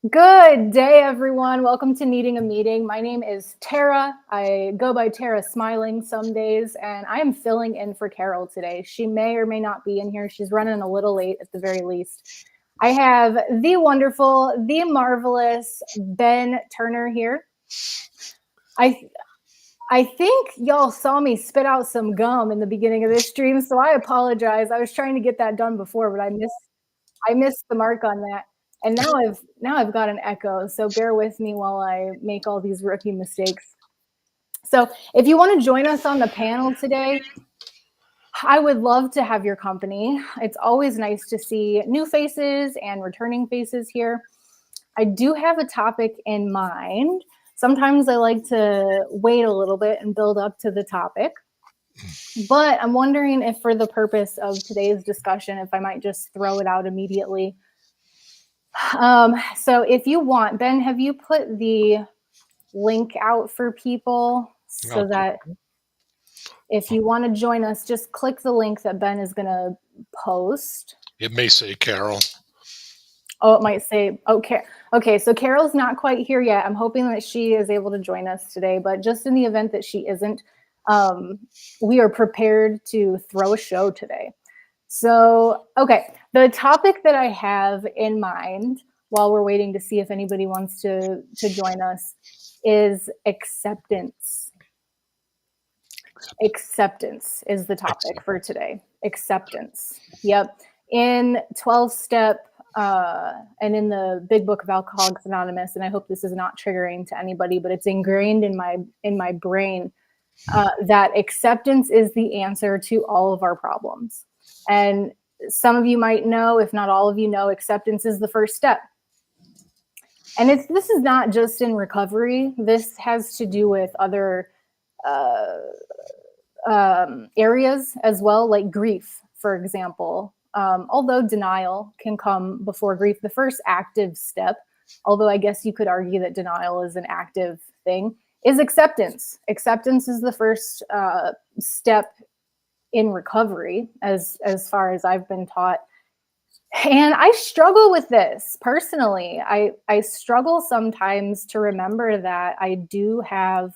Good day, everyone. Welcome to Needing a Meeting. My name is Tara. I go by Tara Smiling some days, and I am filling in for Carol today. She may or may not be in here. She's running a little late at the very least. I have the wonderful, the marvelous Ben Turner here. I think y'all saw me spit out some gum in the beginning of this stream, so I apologize. I was trying to get that done before, but I missed the mark on that. And now I've got an echo, so bear with me while I make all these rookie mistakes. So if you want to join us on the panel today, I would love to have your company. It's always nice to see new faces and returning faces here. I do have a topic in mind. Sometimes I like to wait a little bit and build up to the topic. But I'm wondering if for the purpose of today's discussion, if I might just throw it out immediately. So if you want, Ben, have you put the link out for people so that if you want to join us, just click the link that Ben is going to post. It may say Carol. Oh, it might say, okay. Okay, so Carol's not quite here yet. I'm hoping that she is able to join us today, but just in the event that she isn't, we are prepared to throw a show today. So, okay, the topic that I have in mind while we're waiting to see if anybody wants to join us is acceptance. Acceptance is the topic for today. Acceptance. Yep. In 12-step and in the big book of Alcoholics Anonymous, and I hope this is not triggering to anybody, but it's ingrained in my brain that acceptance is the answer to all of our problems. And some of you might know, if not all of you know, acceptance is the first step. And this is not just in recovery. This has to do with other areas as well, like grief, for example. Although denial can come before grief, the first active step, although I guess you could argue that denial is an active thing, is acceptance. Acceptance is the first step in recovery, as far as I've been taught. And I struggle with this personally. I struggle sometimes to remember that I do have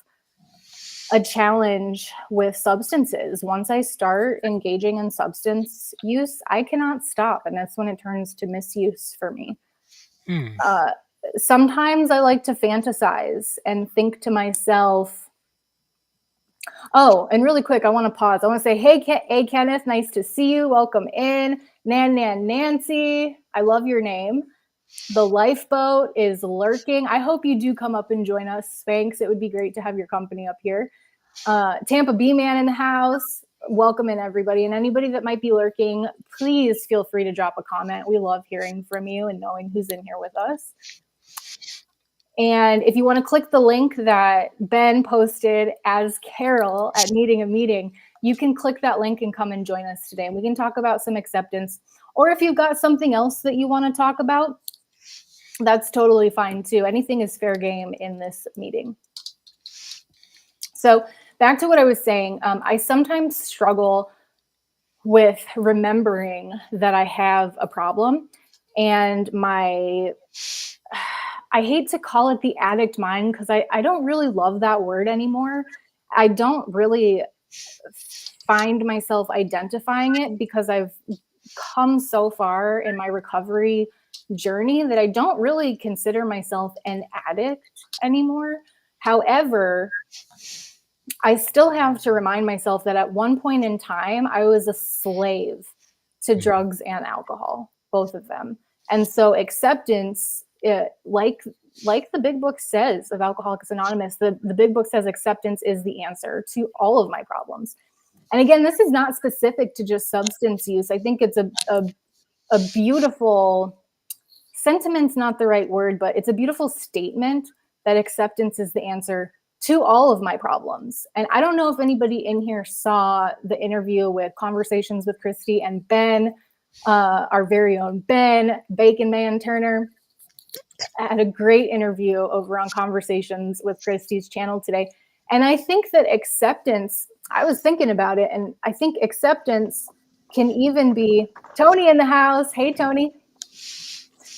a challenge with substances. Once I start engaging in substance use, I cannot stop. And that's when it turns to misuse for me. Sometimes I like to fantasize and think to myself, oh, and really quick, I want to pause. I want to say, hey, Kenneth, nice to see you. Welcome in. Nancy, I love your name. The lifeboat is lurking. I hope you do come up and join us, Spanx. It would be great to have your company up here. Tampa B Man in the house. Welcome in, everybody. And anybody that might be lurking, please feel free to drop a comment. We love hearing from you and knowing who's in here with us. And if you want to click the link that Ben posted as Carol at Needing a Meeting, you can click that link and come and join us today. And we can talk about some acceptance. Or if you've got something else that you want to talk about, that's totally fine too. Anything is fair game in this meeting. So back to what I was saying, I sometimes struggle with remembering that I have a problem, and I hate to call it the addict mind because I don't really love that word anymore. I don't really find myself identifying it because I've come so far in my recovery journey that I don't really consider myself an addict anymore. However, I still have to remind myself that at one point in time, I was a slave to drugs and alcohol, both of them. And so acceptance, like the big book says of Alcoholics Anonymous, the big book says acceptance is the answer to all of my problems. And again, this is not specific to just substance use. I think it's a beautiful, sentiment's not the right word, but it's a beautiful statement that acceptance is the answer to all of my problems. And I don't know if anybody in here saw the interview with Conversations with Christy and Ben, our very own Ben, Bacon Man Turner. I had a great interview over on Conversations with Christy's channel today. And I think that acceptance, I was thinking about it, and I think acceptance can even be Tony in the house. Hey, Tony.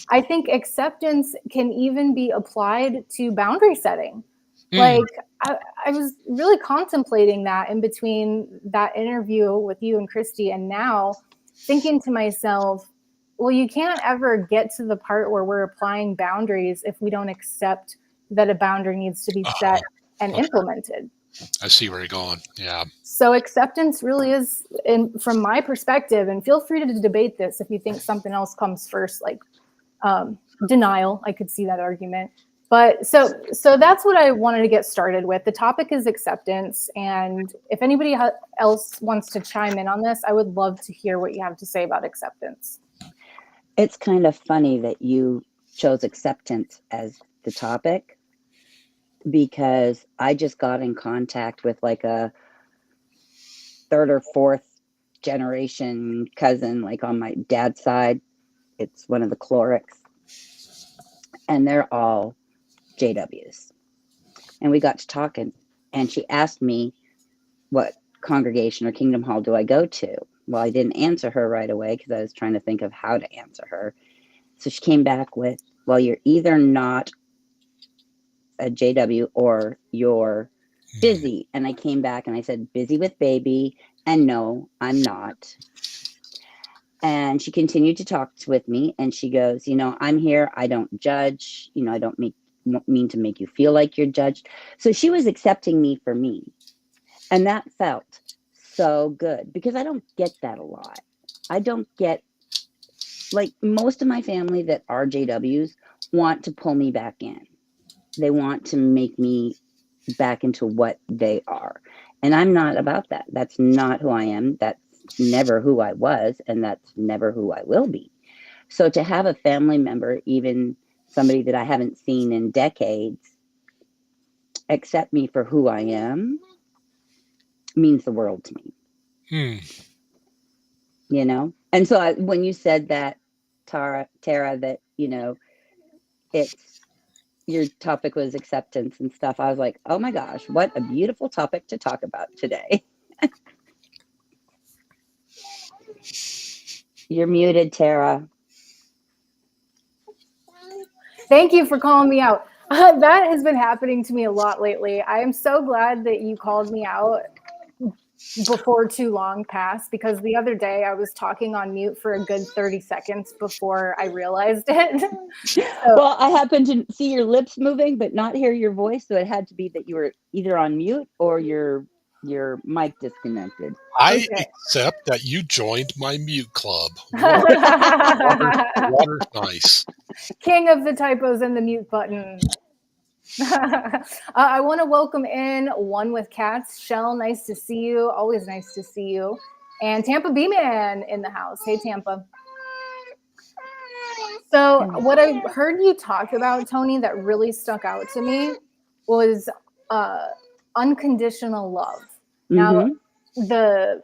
I think acceptance can even be applied to boundary setting. Like, I was really contemplating that in between that interview with you and Christy, and now thinking to myself, well, you can't ever get to the part where we're applying boundaries if we don't accept that a boundary needs to be set and Okay. implemented. I see where you're going. Yeah. So acceptance really is, from my perspective, and feel free to debate this if you think something else comes first, like denial. I could see that argument. But so that's what I wanted to get started with. The topic is acceptance. And if anybody else wants to chime in on this, I would love to hear what you have to say about acceptance. It's kind of funny that you chose acceptance as the topic, because I just got in contact with like a third or fourth generation cousin, like on my dad's side. It's one of the Clorics, and they're all JWs. And we got to talking, and she asked me what congregation or Kingdom Hall do I go to. Well, I didn't answer her right away because I was trying to think of how to answer her. So she came back with, well, you're either not a JW or you're busy. And I came back and I said, busy with baby. And no, I'm not. And she continued to talk with me, and she goes, I'm here. I don't judge. I don't mean to make you feel like you're judged. So she was accepting me for me. And that felt so good, because I don't get that a lot. I don't get, like, most of my family that are JWs want to pull me back in. They want to make me back into what they are. And I'm not about that. That's not who I am. That's never who I was. And that's never who I will be. So to have a family member, even somebody that I haven't seen in decades, accept me for who I am means the world to me. And so when you said that, Tara, that it's your topic was acceptance and stuff, I was like, oh my gosh, what a beautiful topic to talk about today. You're muted, Tara. Thank you for calling me out. That has been happening to me a lot lately. I am so glad that you called me out before too long passed, because the other day I was talking on mute for a good 30 seconds before I realized it. Well, I happened to see your lips moving but not hear your voice, so it had to be that you were either on mute or your mic disconnected. I accept that you joined my mute club. Water's nice. King of the typos and the mute button. I want to welcome in One with Cats. Shell, nice to see you. Always nice to see you. And Tampa B-Man in the house. Hey, Tampa. So what I heard you talk about, Tony, that really stuck out to me was unconditional love. Now, the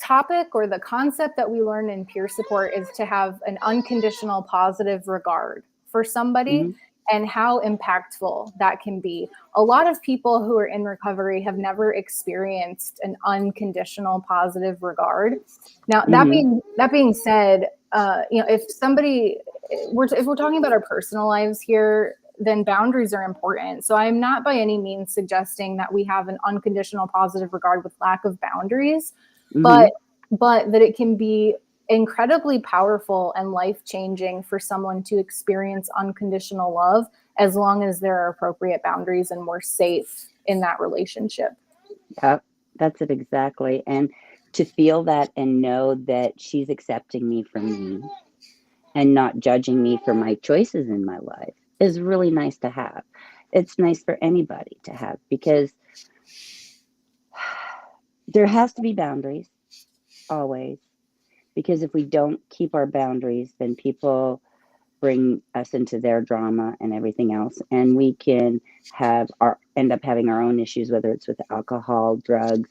topic or the concept that we learn in peer support is to have an unconditional positive regard for somebody. And how impactful that can be. A lot of people who are in recovery have never experienced an unconditional positive regard. Now, that being said, if we're talking about our personal lives here, then boundaries are important. So I'm not by any means suggesting that we have an unconditional positive regard with lack of boundaries, but that it can be incredibly powerful and life-changing for someone to experience unconditional love, as long as there are appropriate boundaries and we're safe in that relationship. Yep, that's it exactly. And to feel that and know that she's accepting me for me and not judging me for my choices in my life is really nice to have. It's nice for anybody to have, because there has to be boundaries always. Because if we don't keep our boundaries, then people bring us into their drama and everything else. And we can end up having our own issues, whether it's with alcohol, drugs,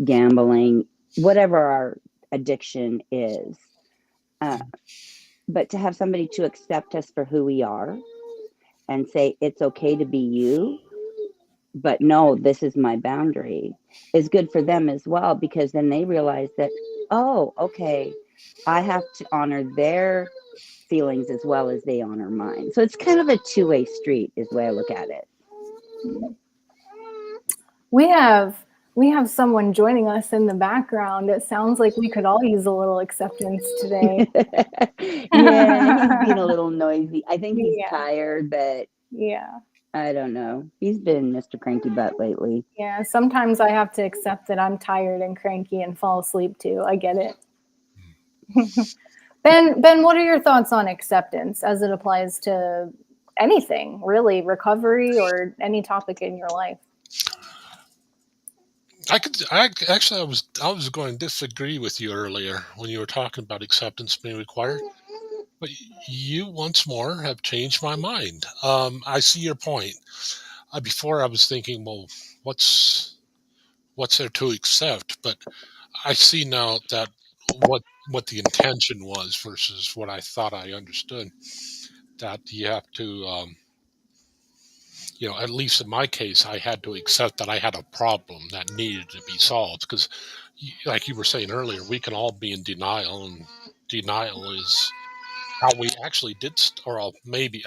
gambling, whatever our addiction is. But to have somebody to accept us for who we are and say, it's okay to be you, but no, this is my boundary, is good for them as well, because then they realize that, oh, okay, I have to honor their feelings as well as they honor mine. So it's kind of a two-way street is the way I look at it. We have someone joining us in the background. It sounds like we could all use a little acceptance today. Yeah, he's being a little noisy. I think he's Yeah. tired, but Yeah. I don't know. He's been Mr. Cranky Butt lately. Yeah. Sometimes I have to accept that I'm tired and cranky and fall asleep too. I get it. Ben, what are your thoughts on acceptance as it applies to anything, really, recovery or any topic in your life? I was going to disagree with you earlier when you were talking about acceptance being required, but you once more have changed my mind. I see your point. Before I was thinking, well, what's there to accept? But I see now that what the intention was versus what I thought I understood. That you have to, at least in my case, I had to accept that I had a problem that needed to be solved. Because, like you were saying earlier, we can all be in denial, and denial is how we actually did, or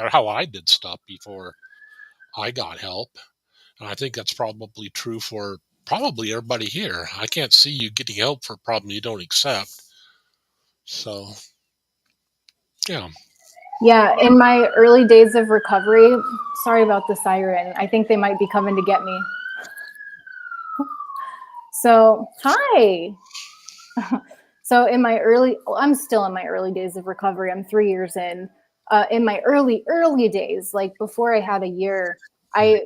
how I did stuff before I got help. And I think that's probably true for probably everybody here. I can't see you getting help for a problem you don't accept. So, yeah. Yeah, in my early days of recovery, sorry about the siren. I think they might be coming to get me. So, hi. So I'm still in my early days of recovery. I'm 3 years in. In my early days, like before I had a year, I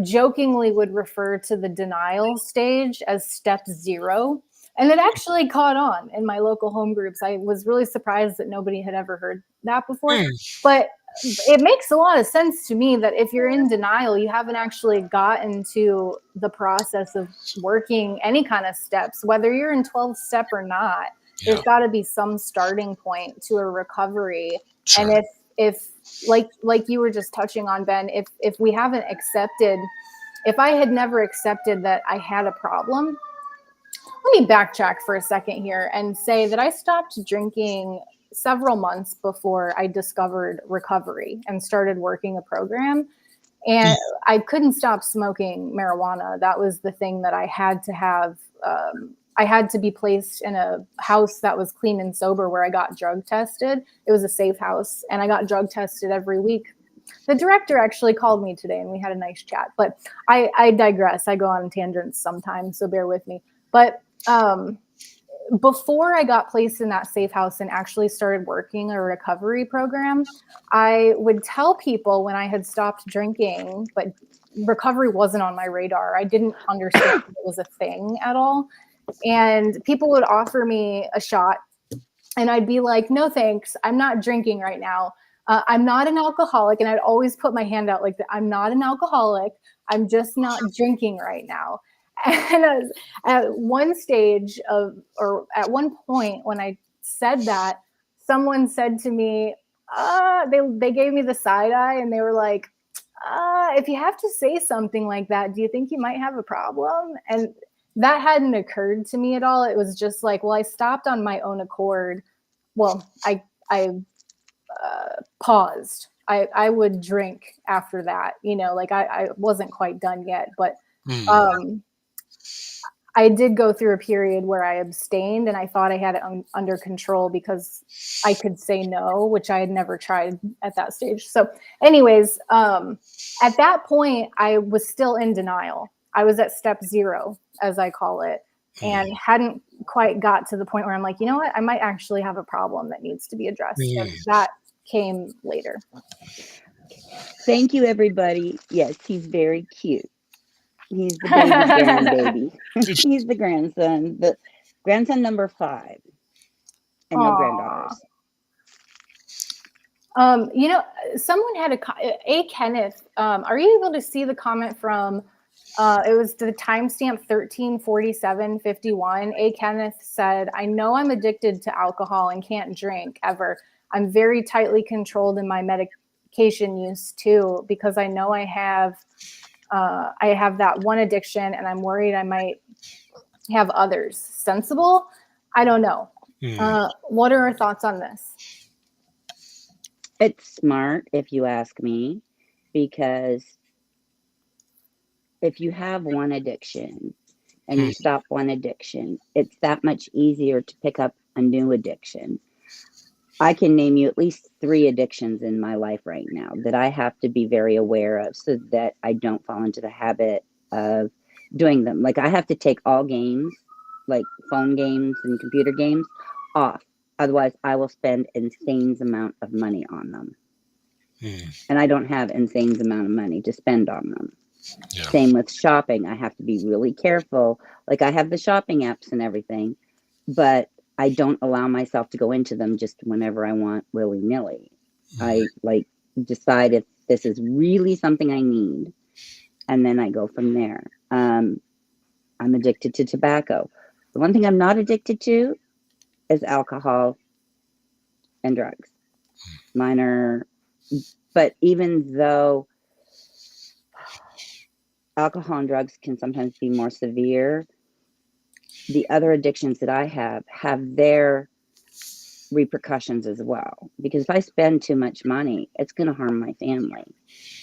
jokingly would refer to the denial stage as step 0. And it actually caught on in my local home groups. I was really surprised that nobody had ever heard that before. But it makes a lot of sense to me that if you're in denial, you haven't actually gotten to the process of working any kind of steps, whether you're in 12th step or not. Yeah. There's got to be some starting point to a recovery. Sure. And if like you were just touching on, Ben, if we haven't accepted, if I had never accepted that I had a problem, let me backtrack for a second here and say that I stopped drinking several months before I discovered recovery and started working a program. And I couldn't stop smoking marijuana. That was the thing that I had to have. I had to be placed in a house that was clean and sober where I got drug tested. It was a safe house, and I got drug tested every week. The director actually called me today, and we had a nice chat. But I digress. I go on tangents sometimes, so bear with me. But before I got placed in that safe house and actually started working a recovery program, I would tell people when I had stopped drinking, but recovery wasn't on my radar. I didn't understand it was a thing at all. And people would offer me a shot, and I'd be like, no, thanks. I'm not drinking right now. I'm not an alcoholic. And I'd always put my hand out like that. I'm not an alcoholic. I'm just not drinking right now. And at one stage or at one point when I said that, someone said to me, they gave me the side eye, and they were like, if you have to say something like that, do you think you might have a problem? And that hadn't occurred to me at all. It was just like, well, I stopped on my own accord. Well, I paused. I would drink after that, like I wasn't quite done yet, but I did go through a period where I abstained, and I thought I had it under control because I could say no, which I had never tried at that stage. So anyways, at that point, I was still in denial. I was at step 0, as I call it, and hadn't quite got to the point where I'm like, you know what, I might actually have a problem that needs to be addressed. And that came later. Thank you, everybody. Yes, he's very cute. He's the baby grandbaby. He's the grandson number 5, and no granddaughters. Someone had a Kenneth. Are you able to see the comment from? It was the timestamp 134751. A Kenneth said, "I know I'm addicted to alcohol and can't drink ever. I'm very tightly controlled in my medication use too, because I know I have that one addiction, and I'm worried I might have others." Sensible? I don't know. What are our thoughts on this? It's smart, if you ask me, because if you have one addiction and Hmm. you stop one addiction, it's that much easier to pick up a new addiction. I can name you at least 3 addictions in my life right now that I have to be very aware of so that I don't fall into the habit of doing them. Like, I have to take all games, like phone games and computer games, off. Otherwise, I will spend insane amount of money on them. Hmm. And I don't have insane amount of money to spend on them. Yeah. Same with shopping. I have to be really careful. Like, I have the shopping apps and everything, but I don't allow myself to go into them just whenever I want, willy nilly. Hmm. I like decide if this is really something I need, and then I go from there. I'm addicted to tobacco. The one thing I'm not addicted to is alcohol and drugs. Mine are, but even though alcohol and drugs can sometimes be more severe, the other addictions that I have their repercussions as well. Because if I spend too much money, it's going to harm my family.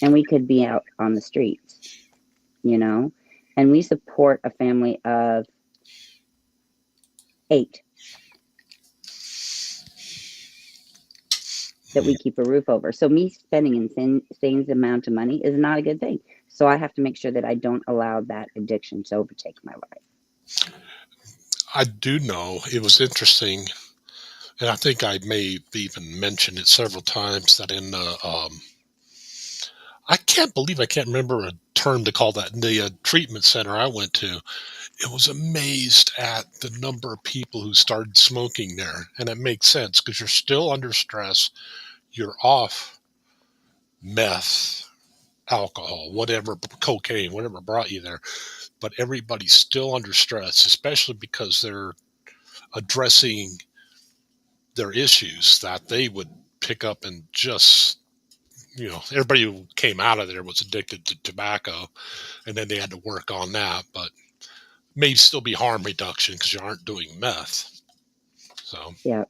And we could be out on the streets, you know? And we support a family of 8 that we keep a roof over. So me spending insane amount of money is not a good thing. So I have to make sure that I don't allow that addiction to overtake my life. I do know it was interesting, and I think I may have even mentioned it several times that in the I can't believe I can't remember a term to call that. In the treatment center I went to, it was amazed at the number of people who started smoking there, and it makes sense because you're still under stress. You're off meth, alcohol, whatever, cocaine, whatever brought you there, but everybody's still under stress, especially because they're addressing their issues that they would pick up and just, everybody who came out of there was addicted to tobacco, and then they had to work on that, but may still be harm reduction because you aren't doing meth. So Yeah.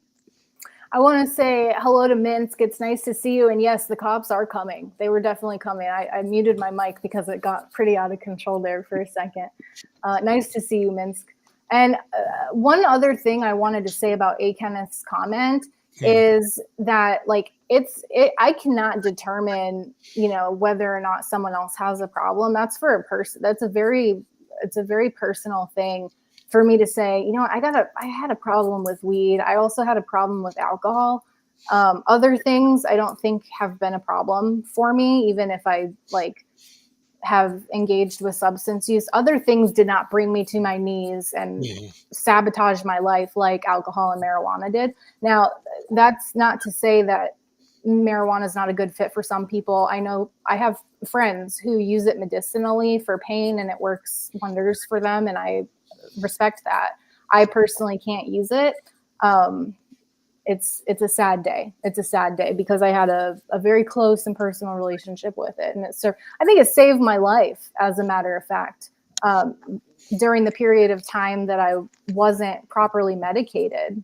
I want to say hello to Minsk. It's nice to see you. And yes, the cops are coming. They were definitely coming. I muted my mic because it got pretty out of control there for a second. Nice to see you, Minsk. And one other thing I wanted to say about A. Kenneth's comment is that, like, I cannot determine, whether or not someone else has a problem. That's for a person. It's a very personal thing for me to say, I had a problem with weed. I also had a problem with alcohol. Other things I don't think have been a problem for me, even if I have engaged with substance use. Other things did not bring me to my knees and sabotage my life like alcohol and marijuana did. Now, that's not to say that marijuana is not a good fit for some people. I know I have friends who use it medicinally for pain and it works wonders for them, and I respect that. I personally can't use it. It's a sad day. It's a sad day because I had a very close and personal relationship with it, and I think it saved my life, as a matter of fact. During the period of time that I wasn't properly medicated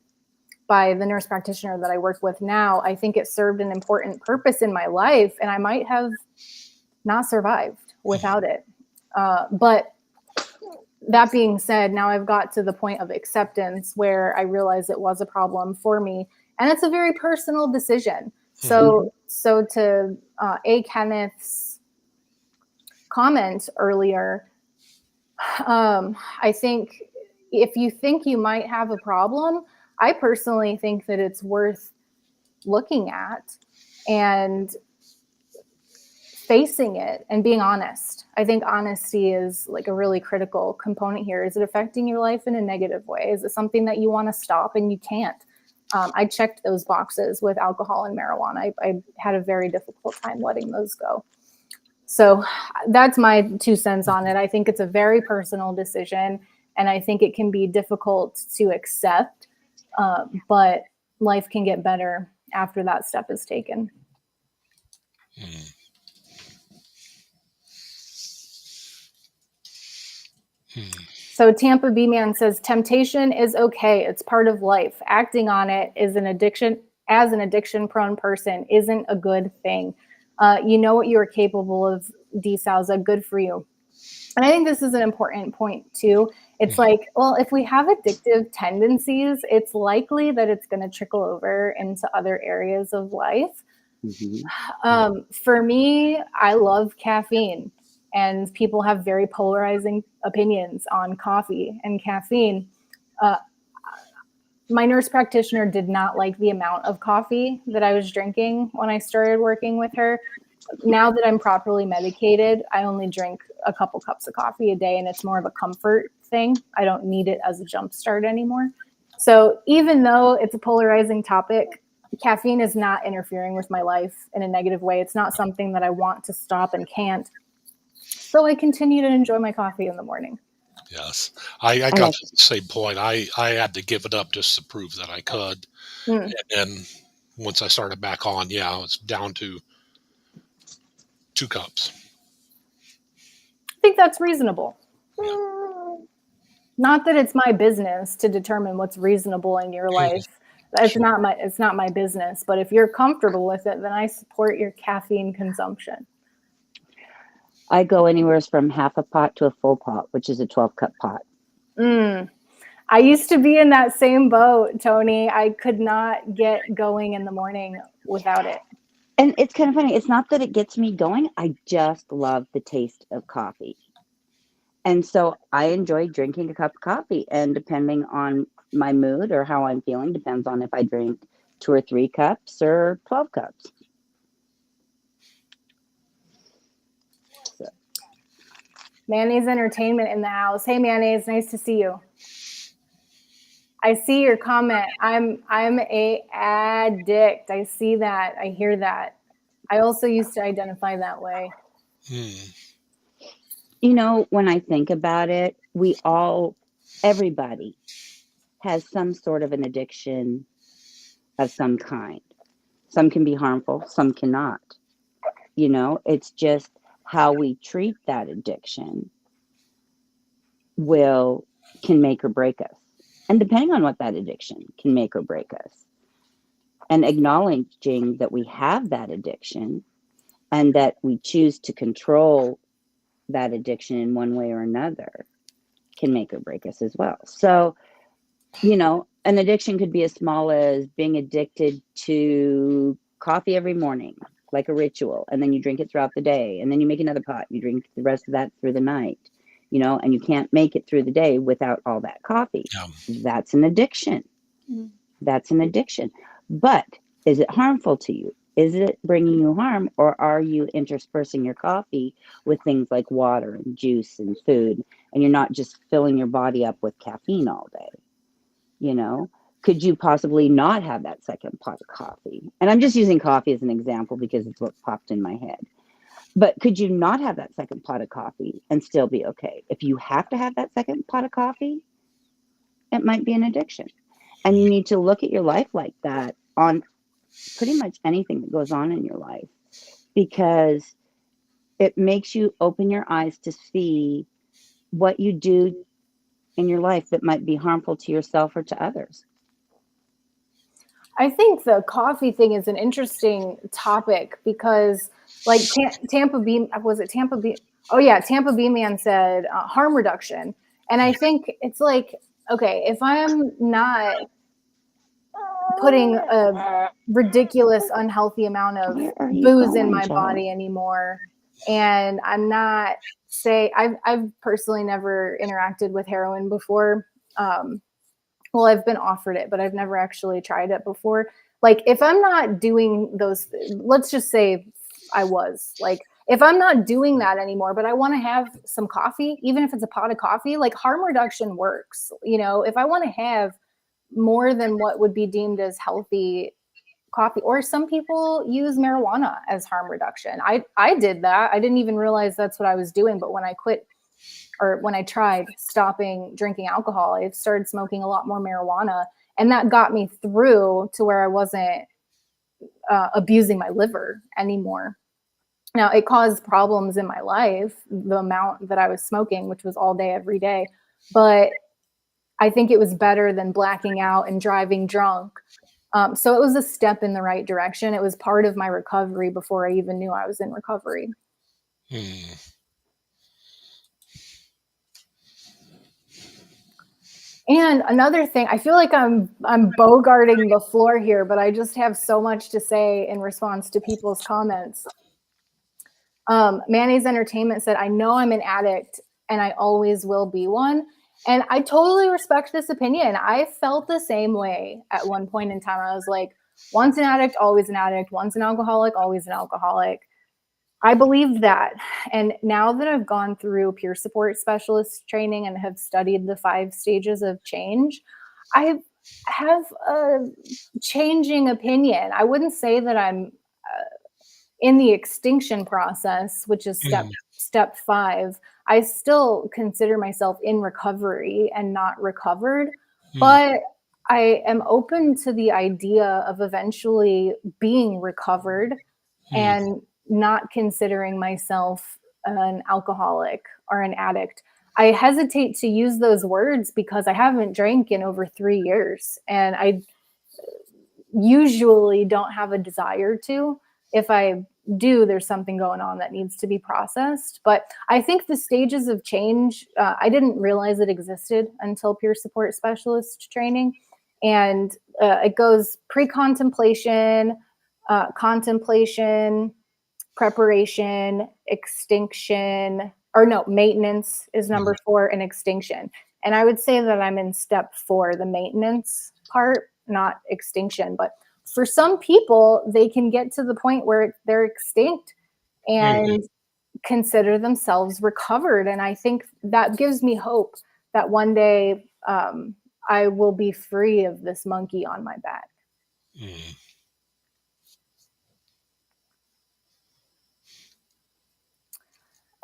by the nurse practitioner that I work with now, I think it served an important purpose in my life, and I might have not survived without it. But that being said, now I've got to the point of acceptance where I realize it was a problem for me, and it's a very personal decision. So to A. Kenneth's comment earlier, I think if you think you might have a problem, I personally think that it's worth looking at and facing it and being honest. I think honesty is like a really critical component here. Is it affecting your life in a negative way? Is it something that you want to stop and you can't? I checked those boxes with alcohol and marijuana. I had a very difficult time letting those go. So that's my 2 cents on it. I think it's a very personal decision, and I think it can be difficult to accept, but life can get better after that step is taken. So Tampa B Man says, temptation is okay. It's part of life. Acting on it is an addiction. as an addiction prone person isn't a good thing. You know what you are capable of, D. Souza, good for you. And I think this is an important point too. It's like, well, if we have addictive tendencies, it's likely that it's going to trickle over into other areas of life. For me, I love caffeine, and people have very polarizing opinions on coffee and caffeine. My nurse practitioner did not like the amount of coffee that I was drinking when I started working with her. Now that I'm properly medicated, I only drink a couple cups of coffee a day, and it's more of a comfort thing. I don't need it as a jump start anymore. So even though it's a polarizing topic, caffeine is not interfering with my life in a negative way. It's not something that I want to stop and can't. So I continue to enjoy my coffee in the morning. Yes, I got to the same point. I had to give it up just to prove that I could. And then once I started back on, it's down to 2 cups. I think that's reasonable. Not that it's my business to determine what's reasonable in your life. It's not my business. But if you're comfortable with it, then I support your caffeine consumption. I go anywhere from half a pot to a full pot, which is a 12-cup pot. I used to be in that same boat, Tony. I could not get going in the morning without it. And it's kind of funny. It's not that it gets me going. I just love the taste of coffee. And so I enjoy drinking a cup of coffee. And depending on my mood or how I'm feeling, depends on if I drink 2 or 3 cups or 12 cups. So. Mayonnaise Entertainment in the house. Hey, Mayonnaise, nice to see you. I see your comment. I'm a addict. I see that. I hear that. I also used to identify that way. You know, when I think about it, everybody has some sort of an addiction of some kind. Some can be harmful, some cannot. You know, it's just how we treat that addiction can make or break us. And depending on what that addiction can make or break us. And acknowledging that we have that addiction and that we choose to control that addiction in one way or another can make or break us as well. So, you know, an addiction could be as small as being addicted to coffee every morning, like a ritual, and then you drink it throughout the day, and then you make another pot, you drink the rest of that through the night, you know, and you can't make it through the day without all that coffee. That's an addiction. That's an addiction. But is it harmful to you? Is it bringing you harm, or are you interspersing your coffee with things like water and juice and food, and you're not just filling your body up with caffeine all day? You know, could you possibly not have that second pot of coffee? And I'm just using coffee as an example because it's what popped in my head. But could you not have that second pot of coffee and still be okay? If you have to have that second pot of coffee, it might be an addiction. And you need to look at your life like that on pretty much anything that goes on in your life, because it makes you open your eyes to see what you do in your life that might be harmful to yourself or to others. I think the coffee thing is an interesting topic because, like, Tampa B, was it Tampa B? Oh yeah, Tampa B man said harm reduction, and I think it's like, okay, if I'm not putting a ridiculous, unhealthy amount of booze in my body anymore, and I'm not, I've personally never interacted with heroin before. Well, I've been offered it, but I've never actually tried it before. Like, if I'm not doing those, let's just say I was like, if I'm not doing that anymore, but I want to have some coffee, even if it's a pot of coffee, like, harm reduction works. You know, if I want to have more than what would be deemed as healthy coffee, or some people use marijuana as harm reduction. I did that. I didn't even realize that's what I was doing. But when I quit, or when I tried stopping drinking alcohol, I started smoking a lot more marijuana, and that got me through to where I wasn't abusing my liver anymore. Now, it caused problems in my life, the amount that I was smoking, which was all day, every day. But I think it was better than blacking out and driving drunk So it was a step in the right direction. It was part of my recovery before I even knew I was in recovery. Hmm. And another thing, I feel like I'm bogarting the floor here, but I just have so much to say in response to people's comments. Mayonnaise Entertainment said, I know I'm an addict and I always will be one. And I totally respect this opinion. I felt the same way at one point in time. I was like, once an addict, always an addict. Once an alcoholic, always an alcoholic. I believed that. And now that I've gone through peer support specialist training and have studied the 5 stages of change, I have a changing opinion. I wouldn't say that I'm in the extinction process, which is step 5. I still consider myself in recovery and not recovered, but I am open to the idea of eventually being recovered and not considering myself an alcoholic or an addict. I hesitate to use those words because I haven't drank in over 3 years, and I usually don't have a desire to. If I do, there's something going on that needs to be processed. But I think the stages of change, I didn't realize it existed until peer support specialist training. And it goes pre-contemplation, contemplation, preparation, extinction, or no, maintenance is number 4, and extinction. And I would say that I'm in step 4, the maintenance part, not extinction. But for some people, they can get to the point where they're extinct and consider themselves recovered. And I think that gives me hope that one day I will be free of this monkey on my back.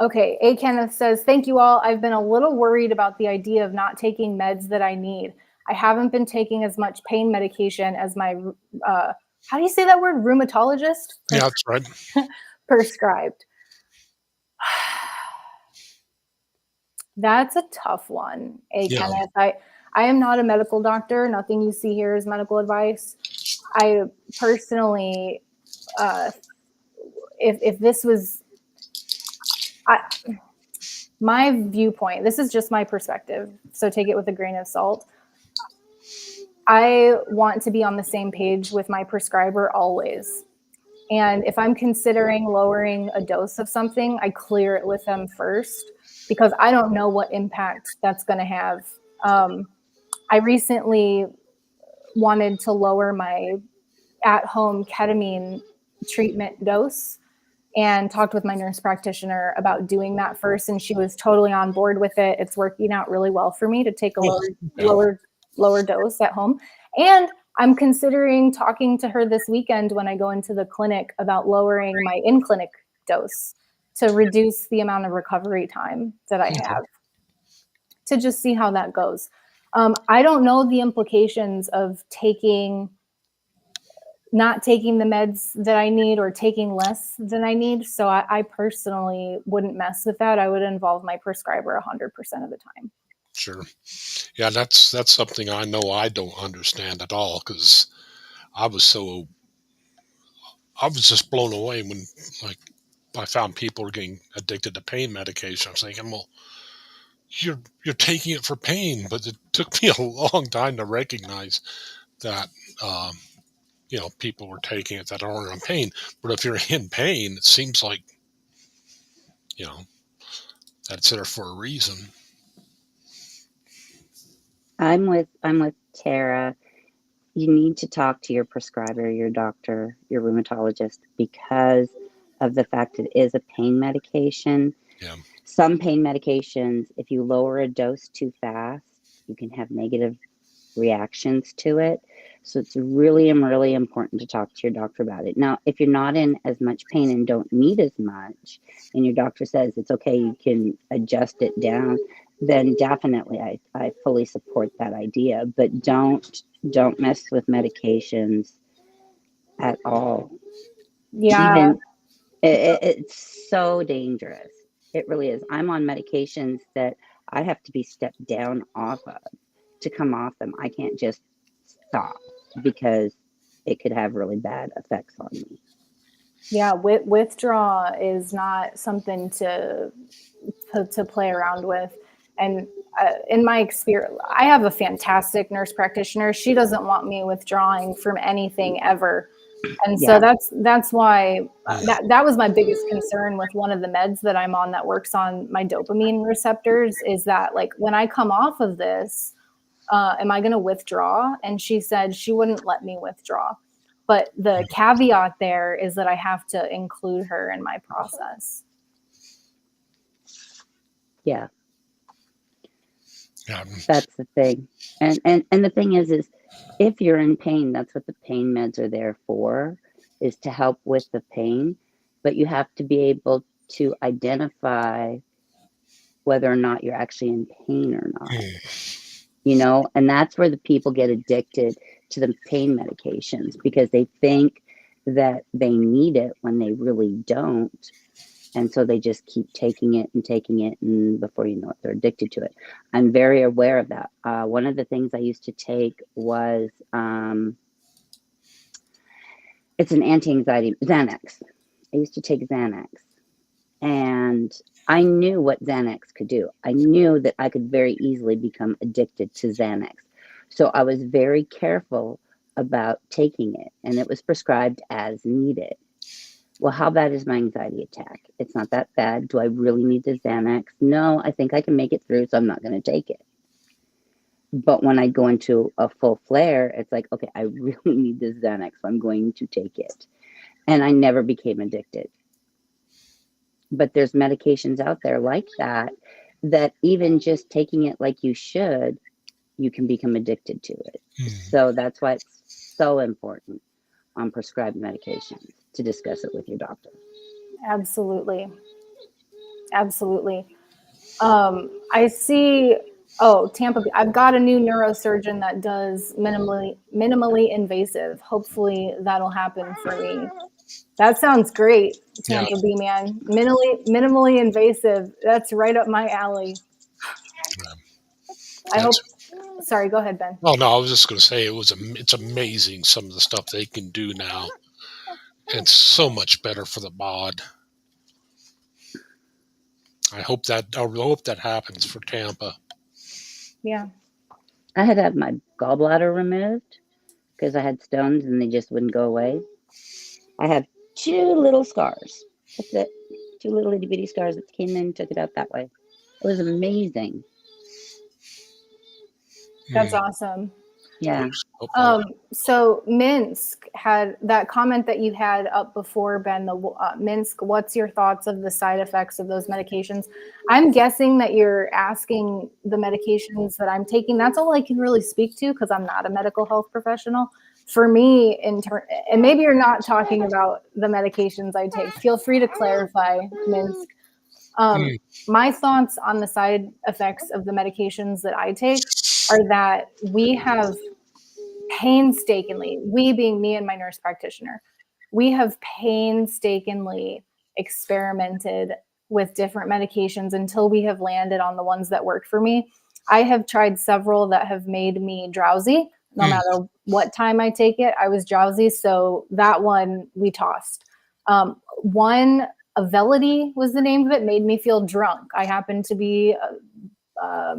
Okay, A. Kenneth says, thank you all. I've been a little worried about the idea of not taking meds that I need. I haven't been taking as much pain medication as my, how do you say that word? Rheumatologist? Yeah, that's right. Prescribed. That's a tough one, A. Yeah. Kenneth. I am not a medical doctor. Nothing you see here is medical advice. I personally, if this was, my viewpoint, this is just my perspective, so take it with a grain of salt. I want to be on the same page with my prescriber always. And if I'm considering lowering a dose of something, I clear it with them first because I don't know what impact that's going to have. I recently wanted to lower my at-home ketamine treatment dose and talked with my nurse practitioner about doing that first, and she was totally on board with it. It's working out really well for me to take a lower dose at home. And I'm considering talking to her this weekend when I go into the clinic about lowering my in-clinic dose to reduce the amount of recovery time that I have, to just see how that goes. I don't know the implications of not taking the meds that I need or taking less than I need. So I personally wouldn't mess with that. I would involve my prescriber 100% of the time. Sure. Yeah, that's something I know I don't understand at all, because I was just blown away when, like, I found people were getting addicted to pain medication. I was thinking, well, you're taking it for pain, but it took me a long time to recognize that people were taking it that aren't in pain. But if you're in pain, it seems like that's there for a reason. I'm with Tara. You need to talk to your prescriber, your doctor, your rheumatologist, because of the fact that it is a pain medication. Yeah. Some pain medications, if you lower a dose too fast, you can have negative reactions to it. So it's really, really important to talk to your doctor about it. Now, if you're not in as much pain and don't need as much, and your doctor says it's okay, you can adjust it down, then definitely I fully support that idea. But don't mess with medications at all. Yeah. Even it's so dangerous. It really is. I'm on medications that I have to be stepped down off of to come off them. I can't just stop because it could have really bad effects on me. Yeah, withdraw is not something to play around with. And in my experience, I have a fantastic nurse practitioner. She doesn't want me withdrawing from anything ever. And so Yeah. that's why that was my biggest concern with one of the meds that I'm on that works on my dopamine receptors, is that like when I come off of this, am I going to withdraw? And she said she wouldn't let me withdraw. But the caveat there is that I have to include her in my process. Yeah. Yeah. That's the thing. And the thing is if you're in pain, that's what the pain meds are there for, is to help with the pain. But you have to be able to identify whether or not you're actually in pain or not. You know, and that's where the people get addicted to the pain medications, because they think that they need it when they really don't. And so they just keep taking it, and before you know it, they're addicted to it. I'm very aware of that. One of the things I used to take was, it's an anti-anxiety, Xanax. I used to take Xanax. And I knew what Xanax could do. I knew that I could very easily become addicted to Xanax. So I was very careful about taking it, and it was prescribed as needed. Well, how bad is my anxiety attack? It's not that bad. Do I really need the Xanax? No, I think I can make it through, so I'm not going to take it. But when I go into a full flare, it's like, okay, I really need this Xanax, so I'm going to take it. And I never became addicted. But there's medications out there like that even just taking it like you should, you can become addicted to it. So that's why it's so important on prescribed medications to discuss it with your doctor. Absolutely. Absolutely. I see, Tampa, I've got a new neurosurgeon that does minimally invasive. Hopefully that'll happen for me. That sounds great, Tampa B, man. Minimally invasive. That's right up my alley. I hope. Sorry, go ahead, Ben. Oh no, I was just going to say it's amazing some of the stuff they can do now. It's so much better for the bod. I hope that happens for Tampa. Yeah. I had to have my gallbladder removed because I had stones and they just wouldn't go away. I have 2 little scars. That's it. 2 little itty bitty scars that came in and took it out that way. It was amazing. That's awesome. Yeah. So Minsk had that comment that you had up before, Ben, Minsk, what's your thoughts of the side effects of those medications? I'm guessing that you're asking the medications that I'm taking. That's all I can really speak to because I'm not a medical health professional. For me, and maybe you're not talking about the medications I take. Feel free to clarify, Minsk. My thoughts on the side effects of the medications that I take are that we have painstakingly, we being me and my nurse practitioner, we have painstakingly experimented with different medications until we have landed on the ones that work for me. I have tried several that have made me drowsy. No matter what time I take it, I was drowsy. So that one we tossed. One, Avelity was the name of it, made me feel drunk. I happen to be a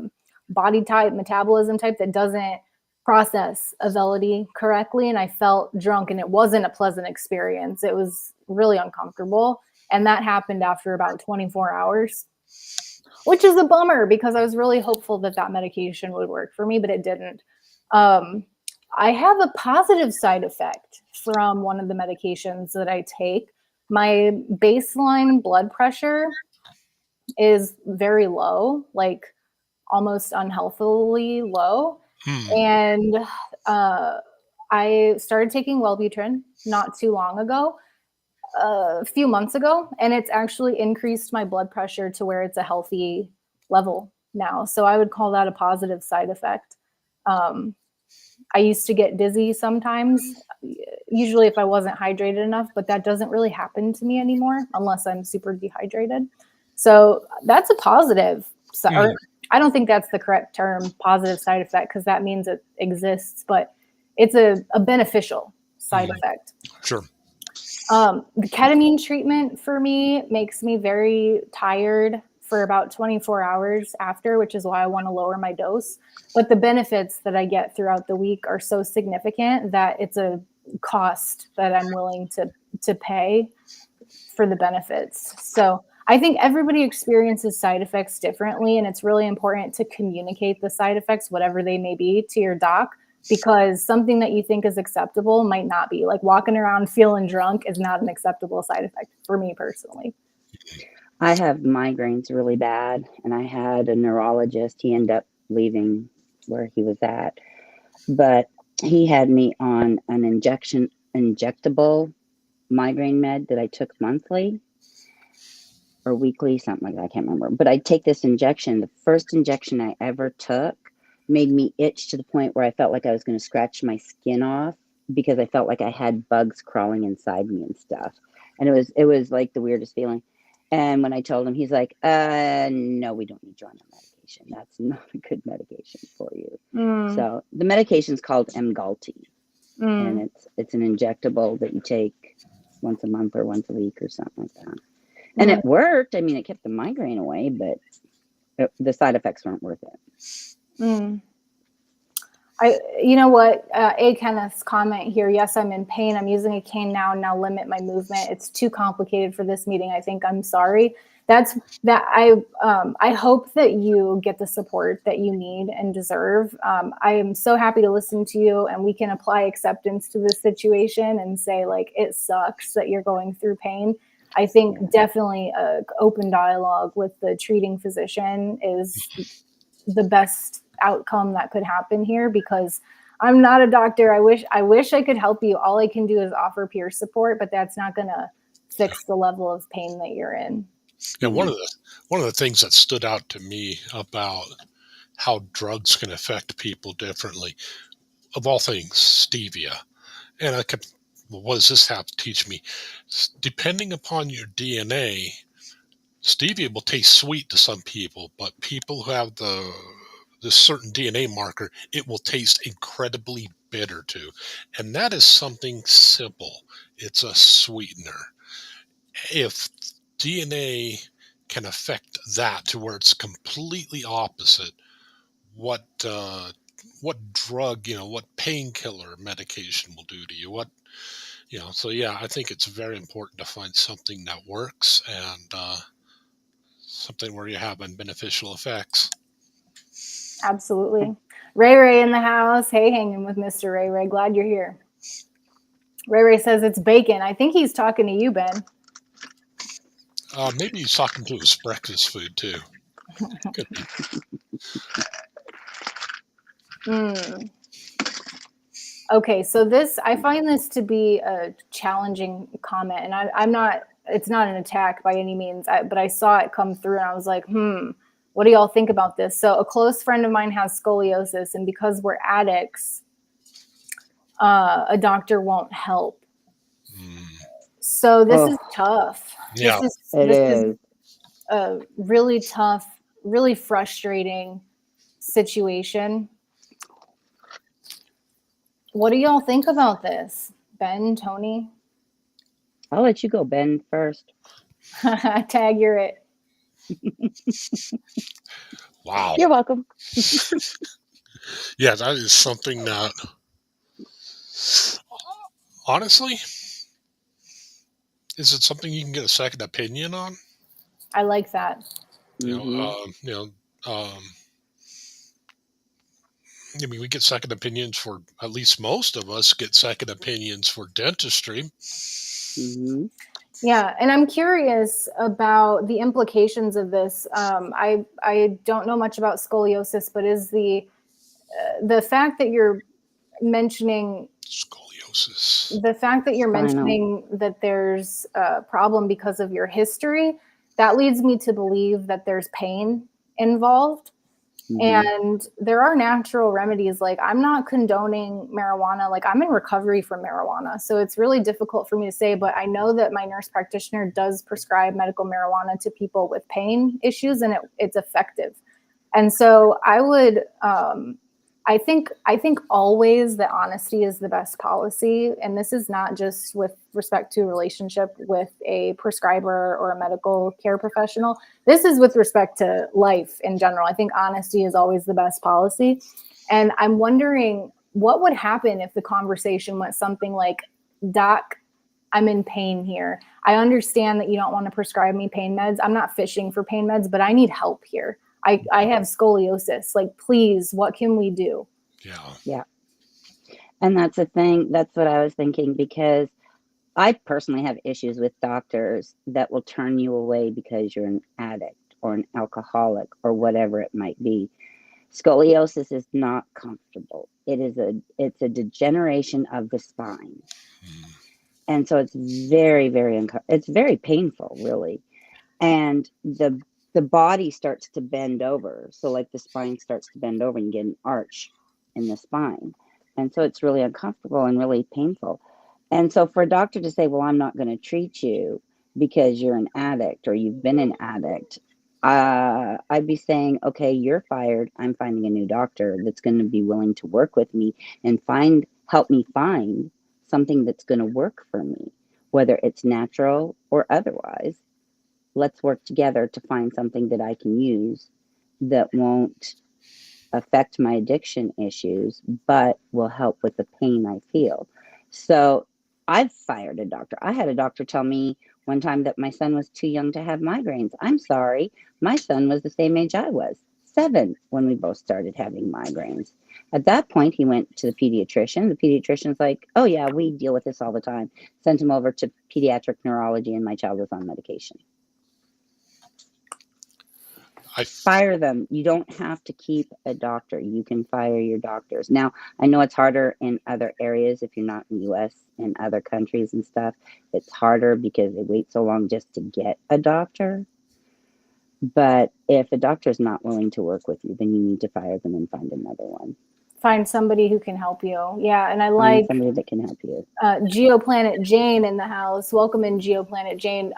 body type, metabolism type that doesn't process Avelity correctly, and I felt drunk, and it wasn't a pleasant experience. It was really uncomfortable, and that happened after about 24 hours, which is a bummer because I was really hopeful that that medication would work for me, but it didn't. I have a positive side effect from one of the medications that I take. My baseline blood pressure is very low, like almost unhealthily low. And I started taking Wellbutrin not too long ago, a few months ago, and it's actually increased my blood pressure to where it's a healthy level now. So I would call that a positive side effect. I used to get dizzy sometimes, usually if I wasn't hydrated enough, but that doesn't really happen to me anymore unless I'm super dehydrated. So that's a positive. Or I don't think that's the correct term, positive side effect, because that means it exists, but it's a beneficial side effect. Sure. The ketamine treatment for me makes me very tired for about 24 hours after, which is why I want to lower my dose. But the benefits that I get throughout the week are so significant that it's a cost that I'm willing to pay for the benefits. So I think everybody experiences side effects differently, and it's really important to communicate the side effects, whatever they may be, to your doc, because something that you think is acceptable might not be. Like walking around feeling drunk is not an acceptable side effect for me personally. I have migraines really bad, and I had a neurologist. He ended up leaving where he was at, but he had me on an injectable migraine med that I took monthly or weekly, something like that. I can't remember. But I take this injection. The first injection I ever took made me itch to the point where I felt like I was going to scratch my skin off because I felt like I had bugs crawling inside me and stuff. And it was like the weirdest feeling. And when I told him, he's like, no, we don't need you on that medication. That's not a good medication for you. So the medication is called Emgalti. And it's an injectable that you take once a month or once a week or something like that. And it worked. I mean, it kept the migraine away, but the side effects weren't worth it. You know what? A Kenneth's comment here. Yes, I'm in pain. I'm using a cane now limit my movement. It's too complicated for this meeting. I think I'm sorry. I hope that you get the support that you need and deserve. I am so happy to listen to you, and we can apply acceptance to this situation and say, like, it sucks that you're going through pain. I think definitely an open dialogue with the treating physician is the best outcome that could happen here, because I'm not a doctor. I wish I could help you. All I can do is offer peer support, but that's not going to fix the level of pain that you're in. Yeah, one of the things that stood out to me about how drugs can affect people differently, of all things, stevia. And I kept, well, what does this have to teach me? Depending upon your DNA, stevia will taste sweet to some people, but people who have this certain DNA marker, it will taste incredibly bitter to. And that is something simple. It's a sweetener. If DNA can affect that to where it's completely opposite, what drug, what painkiller medication will do to you, so yeah, I think it's very important to find something that works and something where you're having beneficial effects. Absolutely. Ray in the house. Hey, hanging with Mr. Ray. Glad you're here. Ray says it's bacon. I think he's talking to you, Ben. Maybe he's talking to his breakfast food too. Could be. Okay, so I find this to be a challenging comment, and it's not an attack by any means, but I saw it come through and I was like, what do y'all think about this? So a close friend of mine has scoliosis, and because we're addicts, a doctor won't help. So this is tough. Yeah, this is a really tough, really frustrating situation. What do y'all think about this? Ben, Tony? I'll let you go, Ben, first. Tag, you're it. Wow. You're welcome. Yeah, that is something that, honestly, is it something you can get a second opinion on? I like that. I mean, we get second opinions for, at least most of us get second opinions for dentistry. Yeah, and I'm curious about the implications of this. I don't know much about scoliosis, but is the fact that you're mentioning scoliosis, the fact that you're mentioning that there's a problem because of your history, that leads me to believe that there's pain involved. And there are natural remedies. Like, I'm not condoning marijuana. Like, I'm in recovery from marijuana. So it's really difficult for me to say, but I know that my nurse practitioner does prescribe medical marijuana to people with pain issues, and it's effective. And so I I think always that honesty is the best policy. And this is not just with respect to a relationship with a prescriber or a medical care professional. This is with respect to life in general. I think honesty is always the best policy. And I'm wondering what would happen if the conversation went something like, Doc, I'm in pain here. I understand that you don't want to prescribe me pain meds. I'm not fishing for pain meds, but I need help here. I have scoliosis. Like, please, what can we do? Yeah. And that's the thing. That's what I was thinking, because I personally have issues with doctors that will turn you away because you're an addict or an alcoholic or whatever it might be. Scoliosis is not comfortable. It's a degeneration of the spine. And so it's very, very it's very painful, really. And the body starts to bend over. So like the spine starts to bend over and you get an arch in the spine. And so it's really uncomfortable and really painful. And so for a doctor to say, well, I'm not going to treat you because you're an addict or you've been an addict, I'd be saying, okay, you're fired. I'm finding a new doctor that's going to be willing to work with me and help me find something that's going to work for me, whether it's natural or otherwise. Let's work together to find something that I can use that won't affect my addiction issues, but will help with the pain I feel. So I've fired a doctor. I had a doctor tell me one time that my son was too young to have migraines. I'm sorry. My son was the same age I was, 7, when we both started having migraines. At that point, he went to the pediatrician. The pediatrician's like, oh, yeah, we deal with this all the time. Sent him over to pediatric neurology, and my child was on medication. Fire them. You don't have to keep a doctor. You can fire your doctors. Now, I know it's harder in other areas if you're not in the U.S. and other countries and stuff. It's harder because they wait so long just to get a doctor. But if a doctor is not willing to work with you, then you need to fire them and find another one. Find somebody who can help you. Yeah, and I like somebody that can help you. Geoplanet Jane in the house. Welcome in, Geoplanet Jane.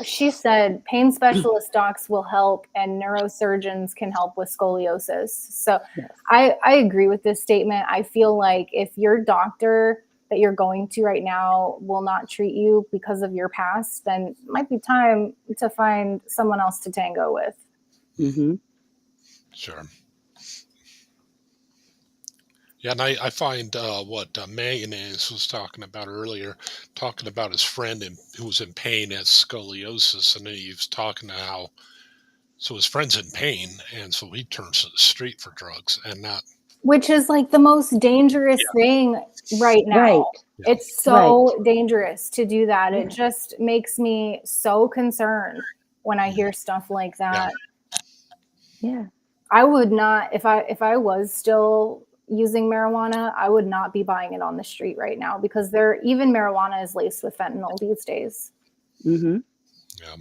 She said pain specialist docs will help and neurosurgeons can help with scoliosis. So yes. I agree with this statement. I feel like if your doctor that you're going to right now will not treat you because of your past, then it might be time to find someone else to tango with. Mm-hmm. Sure. Yeah, and I find what Mayonnaise was talking about earlier, talking about his friend who was in pain at scoliosis, and he was talking to how, so his friend's in pain, and so he turns to the street for drugs, and not. Which is like the most dangerous thing right now. Right. Yeah. It's so dangerous to do that. Yeah. It just makes me so concerned when I hear stuff like that. Yeah. I would not, if I was still using marijuana, I would not be buying it on the street right now because even marijuana is laced with fentanyl these days. Mm-hmm. Yeah.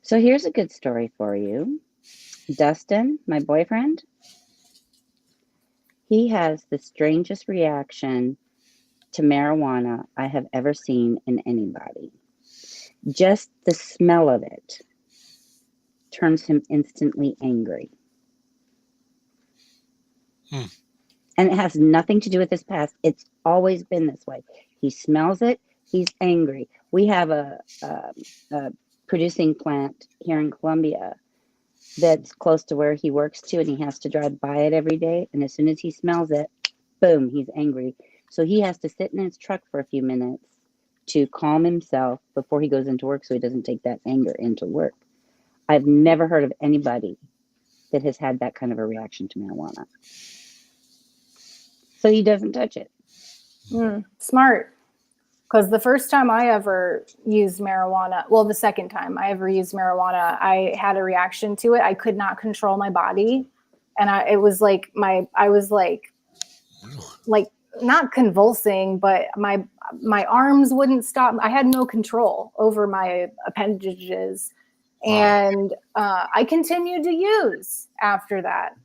So here's a good story for you. Dustin, my boyfriend, he has the strangest reaction to marijuana I have ever seen in anybody. Just the smell of it turns him instantly angry. And it has nothing to do with his past. It's always been this way. He smells it, he's angry. We have a producing plant here in Columbia that's close to where he works too, and he has to drive by it every day. And as soon as he smells it, boom, he's angry. So he has to sit in his truck for a few minutes to calm himself before he goes into work so he doesn't take that anger into work. I've never heard of anybody that has had that kind of a reaction to marijuana. So he doesn't touch it. Smart. Because the first time I ever used marijuana, well, the second time I ever used marijuana, I had a reaction to it. I could not control my body. And I was like not convulsing, but my arms wouldn't stop. I had no control over my appendages. And I continued to use after that.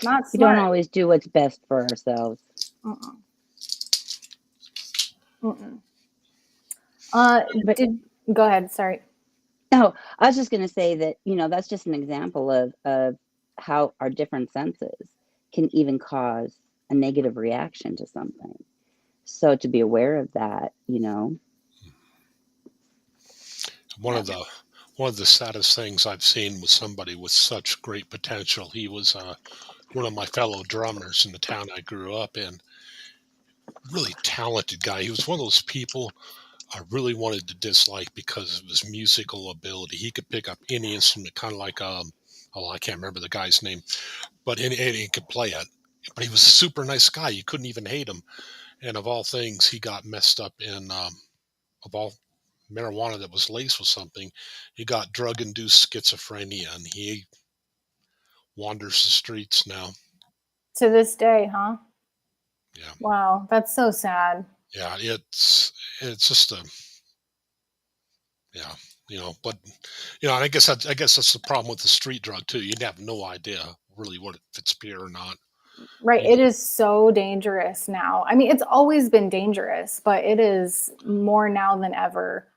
Not smart. We don't always do what's best for ourselves. Go ahead. Sorry. No, I was just going to say that, that's just an example of how our different senses can even cause a negative reaction to something. So to be aware of that, One of the one of the saddest things I've seen was somebody with such great potential. He was one of my fellow drummers in the town I grew up in. Really talented guy. He was one of those people I really wanted to dislike because of his musical ability. He could pick up any instrument, kind of like oh, I can't remember the guy's name, but and he could play it. But he was a super nice guy. You couldn't even hate him. And of all things, he got messed up in of all marijuana that was laced with something. He got drug-induced schizophrenia, and he wanders the streets now. To this day, huh? Yeah, Wow, that's so sad. yeah. It's just a yeah. But and I guess that's the problem with the street drug too. You'd have no idea really what if it's pure or not. Right. You It know, is so dangerous now. I mean, it's always been dangerous, but it is more now than ever.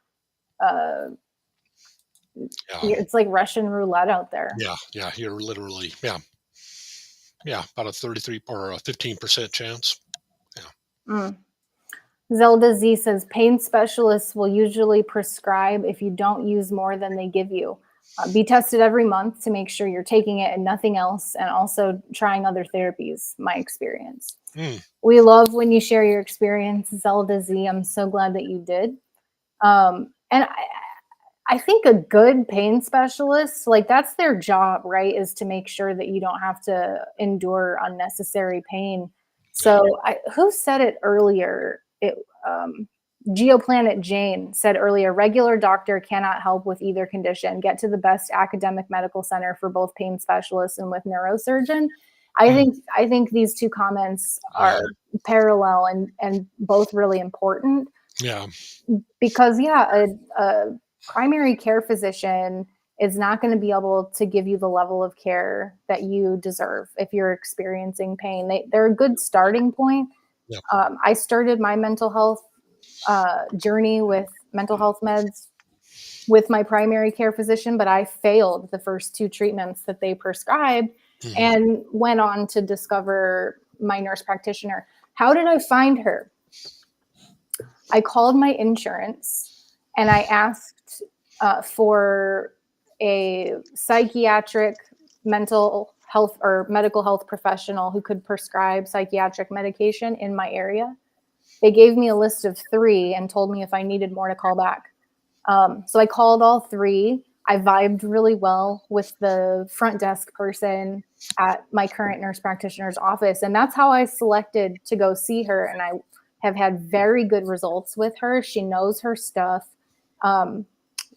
Uh, yeah, it's like Russian roulette out there. yeah. You're literally about a 33 or a 15% chance. Yeah, Mm. Zelda Z says pain specialists will usually prescribe if you don't use more than they give you. Be tested every month to make sure you're taking it and nothing else, and also trying other therapies, my experience. mm, We love when you share your experience, Zelda Z. I'm so glad that you did. And I think a good pain specialist, like that's their job, right? Is to make sure that you don't have to endure unnecessary pain. yeah, So who said it earlier? Geoplanet Jane said earlier, regular doctor cannot help with either condition. Get to the best academic medical center for both pain specialists and with neurosurgeon. mm, I think these two comments yeah, are parallel and both really important yeah, because a primary care physician is not going to be able to give you the level of care that you deserve if you're experiencing pain. They're a good starting point. yeah, I started my mental health journey with mental health meds with my primary care physician, but I failed the first two treatments that they prescribed mhm, and went on to discover my nurse practitioner. How did I find her? I called my insurance and I asked for a psychiatric mental health or medical health professional who could prescribe psychiatric medication in my area. They gave me a list of 3 and told me if I needed more to call back. So I called all 3. I vibed really well with the front desk person at my current nurse practitioner's office. And that's how I selected to go see her. And I have had very good results with her. She knows her stuff.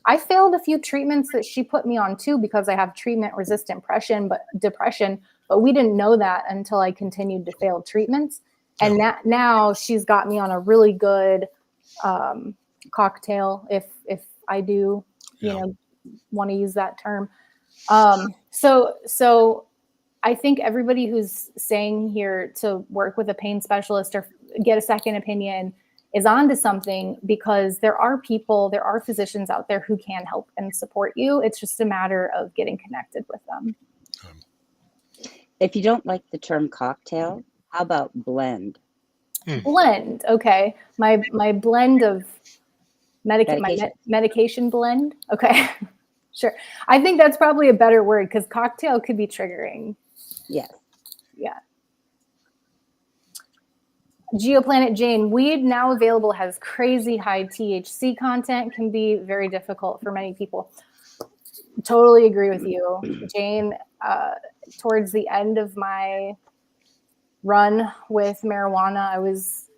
I failed a few treatments that she put me on too because I have treatment resistant depression, but we didn't know that until I continued to fail treatments. yeah, And now she's got me on a really good cocktail, if I do, yeah, want to use that term. So I think everybody who's saying here to work with a pain specialist or get a second opinion is onto something, because there are physicians out there who can help and support you. It's just a matter of getting connected with them. um, If you don't like the term cocktail, how about blend? Blend, okay. My blend of Medication? medication blend. Okay, sure. I think that's probably a better word because cocktail could be triggering. Yes. Yeah. Geoplanet Jane, weed now available has crazy high THC content, can be very difficult for many people. Totally agree with you, Jane. Towards the end of my run with marijuana, I was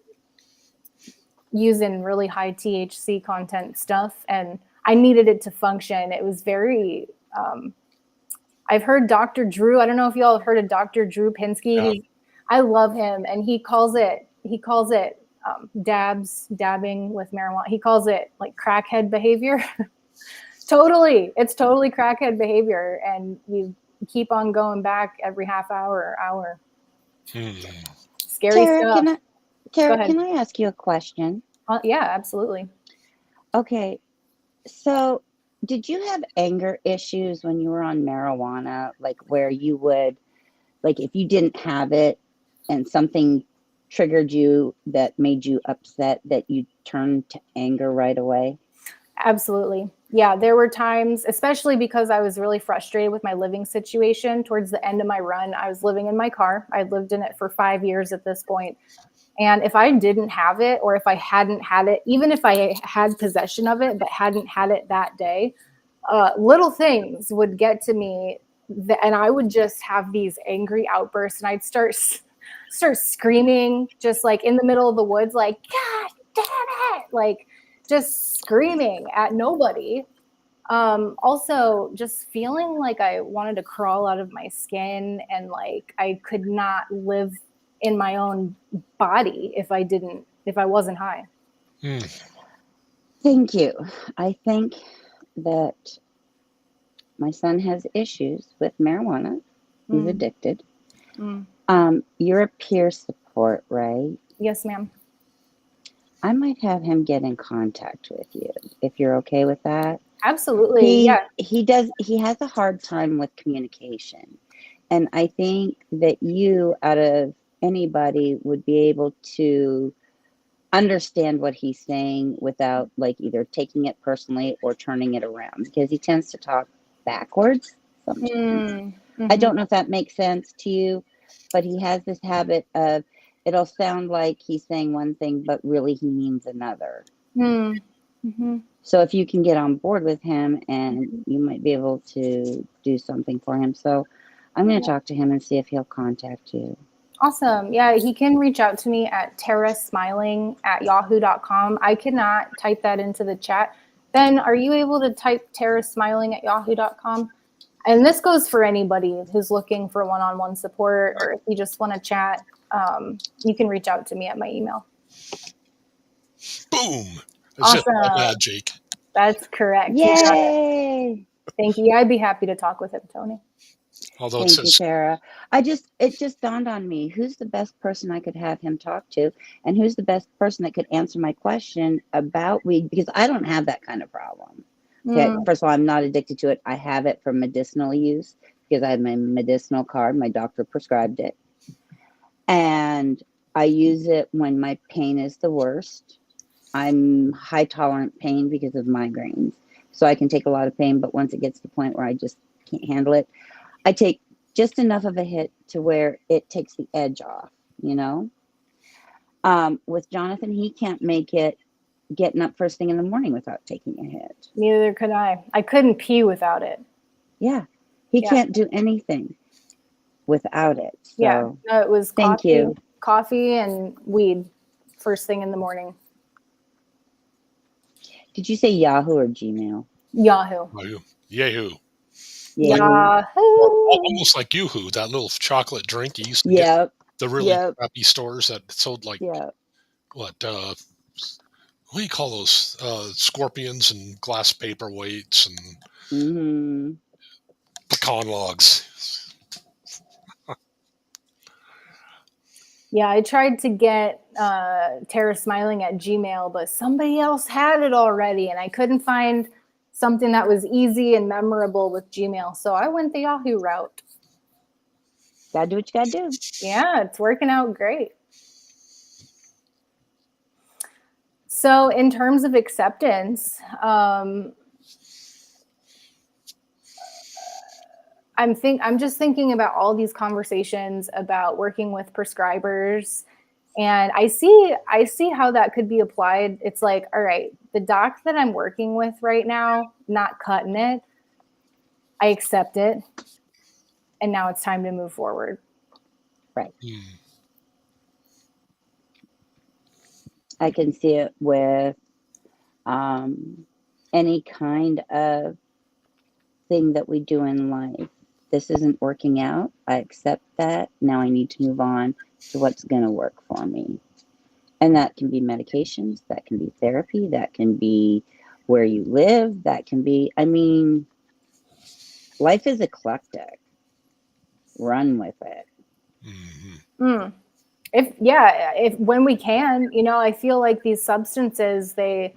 using really high THC content stuff and I needed it to function. It was very, I've heard Dr. Drew, I don't know if y'all have heard of Dr. Drew yeah, Pinsky. I love him, and he calls it dabbing with marijuana. He calls it like crackhead behavior. It's totally crackhead behavior, and you keep on going back every half hour or hour. mm, Scary stuff. Go Tara, ahead. can I ask you a question? Yeah, absolutely. Okay, so did you have anger issues when you were on marijuana? Like where you would, like if you didn't have it and something triggered you that made you upset, that you turned to anger right away? Absolutely. Yeah, there were times, especially because I was really frustrated with my living situation towards the end of my run. I was living in my car. I'd lived in it for 5 years at this point. And if I didn't have it, or if I hadn't had it, even if I had possession of it, but hadn't had it that day, little things would get to me, and I would just have these angry outbursts, and I'd start screaming, just like in the middle of the woods, like, God damn it, like just screaming at nobody. Also just feeling like I wanted to crawl out of my skin, and like I could not live in my own body if I wasn't high. Thank you. I think that my son has issues with marijuana. He's addicted. You're a peer support, right? Yes, ma'am. I might have him get in contact with you if you're okay with that. Absolutely. Yeah. He has a hard time with communication. And I think that you, out of anybody, would be able to understand what he's saying without like either taking it personally or turning it around, because he tends to talk backwards sometimes. I don't know if that makes sense to you, but he has this habit of, it'll sound like he's saying one thing, but really he means another. So if you can get on board with him, and you might be able to do something for him. So I'm going to talk to him and see if he'll contact you. Awesome. Yeah, he can reach out to me at terrasmiling@yahoo.com. I cannot type that into the chat. Ben, are you able to type terrasmiling@yahoo.com? And this goes for anybody who's looking for one-on-one support, or if you just want to chat, you can reach out to me at my email. Boom. Awesome. Magic. That's correct. Yay! Thank you. I'd be happy to talk with him, Tony. Although Thank you, Tara. It just dawned on me, who's the best person I could have him talk to, and who's the best person that could answer my question about weed, because I don't have that kind of problem. Okay, first of all, I'm not addicted to it. I have it for medicinal use because I have my medicinal card. My doctor prescribed it. And I use it when my pain is the worst. I'm high tolerant pain because of migraines. So I can take a lot of pain, but once it gets to the point where I just can't handle it, I take just enough of a hit to where it takes the edge off, you know? With Jonathan, he can't make it getting up first thing in the morning without taking a hit. Neither could I. I couldn't pee without it. Yeah. He can't do anything without it. So, yeah. No, it was coffee and weed first thing in the morning. Did you say Yahoo or Gmail? Yahoo. Yahoo. Yahoo. Almost like Yoo-hoo, that little chocolate drink you used to get. The really crappy stores that sold like what do you call those? Scorpions and glass paperweights and pecan logs. Yeah, I tried to get terrasmiling at Gmail, but somebody else had it already, and I couldn't find something that was easy and memorable with Gmail. So I went the Yahoo route. Gotta do what you gotta do. Yeah, it's working out great. So in terms of acceptance, I'm just thinking about all these conversations about working with prescribers, and I see how that could be applied. It's like, all right, the doc that I'm working with right now, not cutting it. I accept it, and now it's time to move forward. Right. I can see it with any kind of thing that we do in life. This isn't working out. I accept that. Now I need to move on to what's going to work for me. And that can be medications, that can be therapy, that can be where you live, that can be, I mean, life is eclectic. Run with it. If when we can, I feel like these substances, they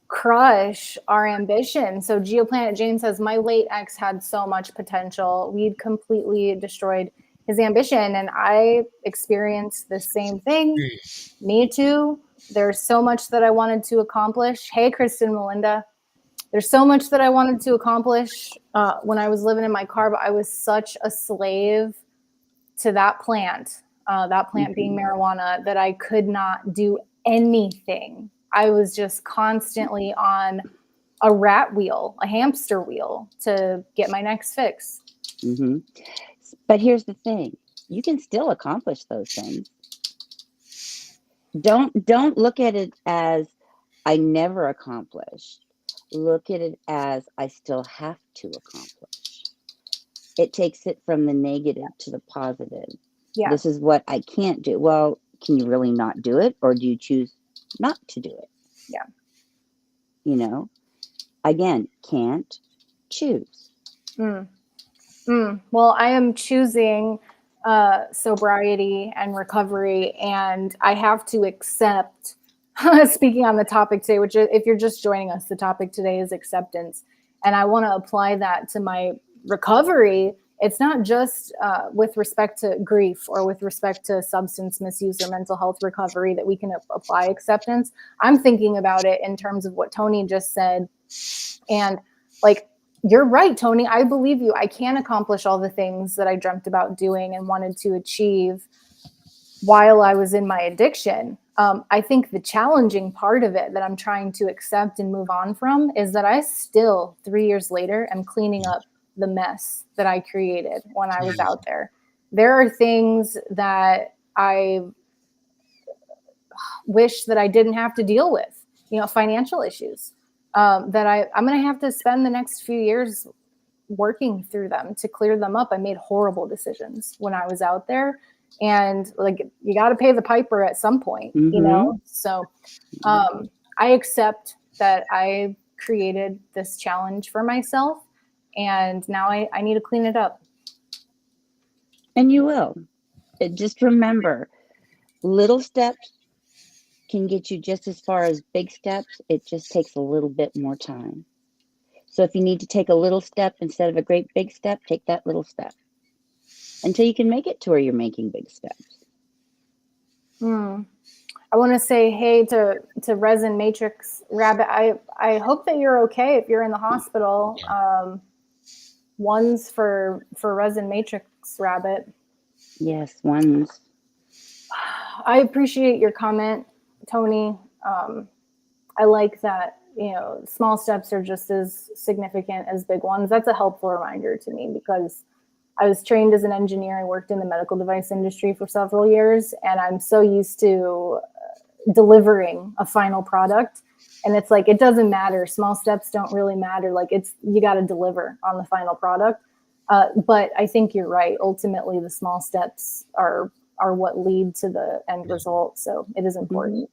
crush our ambition. So Geoplanet Jane says, my late ex had so much potential. We'd completely destroyed his ambition. And I experienced the same thing. Me too. There's so much that I wanted to accomplish. Hey, Kristen, Melinda. There's so much that I wanted to accomplish when I was living in my car, but I was such a slave to that plant being marijuana, that I could not do anything. I was just constantly on a rat wheel, a hamster wheel, to get my next fix. Mm-hmm. But here's the thing. You can still accomplish those things. Don't look at it as I never accomplished. Look at it as I still have to accomplish. It takes it from the negative to the positive. Yeah. This is what I can't do. Well, can you really not do it? Or do you choose not to do it? Yeah. You know, again, can't, choose. Well, I am choosing sobriety and recovery, and I have to accept, speaking on the topic today, which if you're just joining us, the topic today is acceptance. And I want to apply that to my recovery. It's not just with respect to grief or with respect to substance misuse or mental health recovery that we can apply acceptance. I'm thinking about it in terms of what Tony just said. And like, you're right, Tony. I believe you. I can accomplish all the things that I dreamt about doing and wanted to achieve while I was in my addiction. I think the challenging part of it that I'm trying to accept and move on from is that I still, 3 years later, am cleaning up the mess that I created when I was out there. There are things that I wish that I didn't have to deal with, financial issues, that I'm going to have to spend the next few years working through them to clear them up. I made horrible decisions when I was out there, and like, you got to pay the piper at some point, So I accept that I created this challenge for myself, and now I need to clean it up. And you will. Just remember, little steps can get you just as far as big steps. It just takes a little bit more time. So if you need to take a little step instead of a great big step, take that little step until you can make it to where you're making big steps. I want to say hey to Resin Matrix Rabbit. I hope that you're okay if you're in the hospital. Ones for Resin Matrix Rabbit. Yes, ones. I appreciate your comment, Tony. I like that, small steps are just as significant as big ones. That's a helpful reminder to me, because I was trained as an engineer. I worked in the medical device industry for several years, and I'm so used to delivering a final product. And it's like, it doesn't matter. Small steps don't really matter. Like, you got to deliver on the final product. But I think you're right. Ultimately, the small steps are what lead to the end result. So it is important.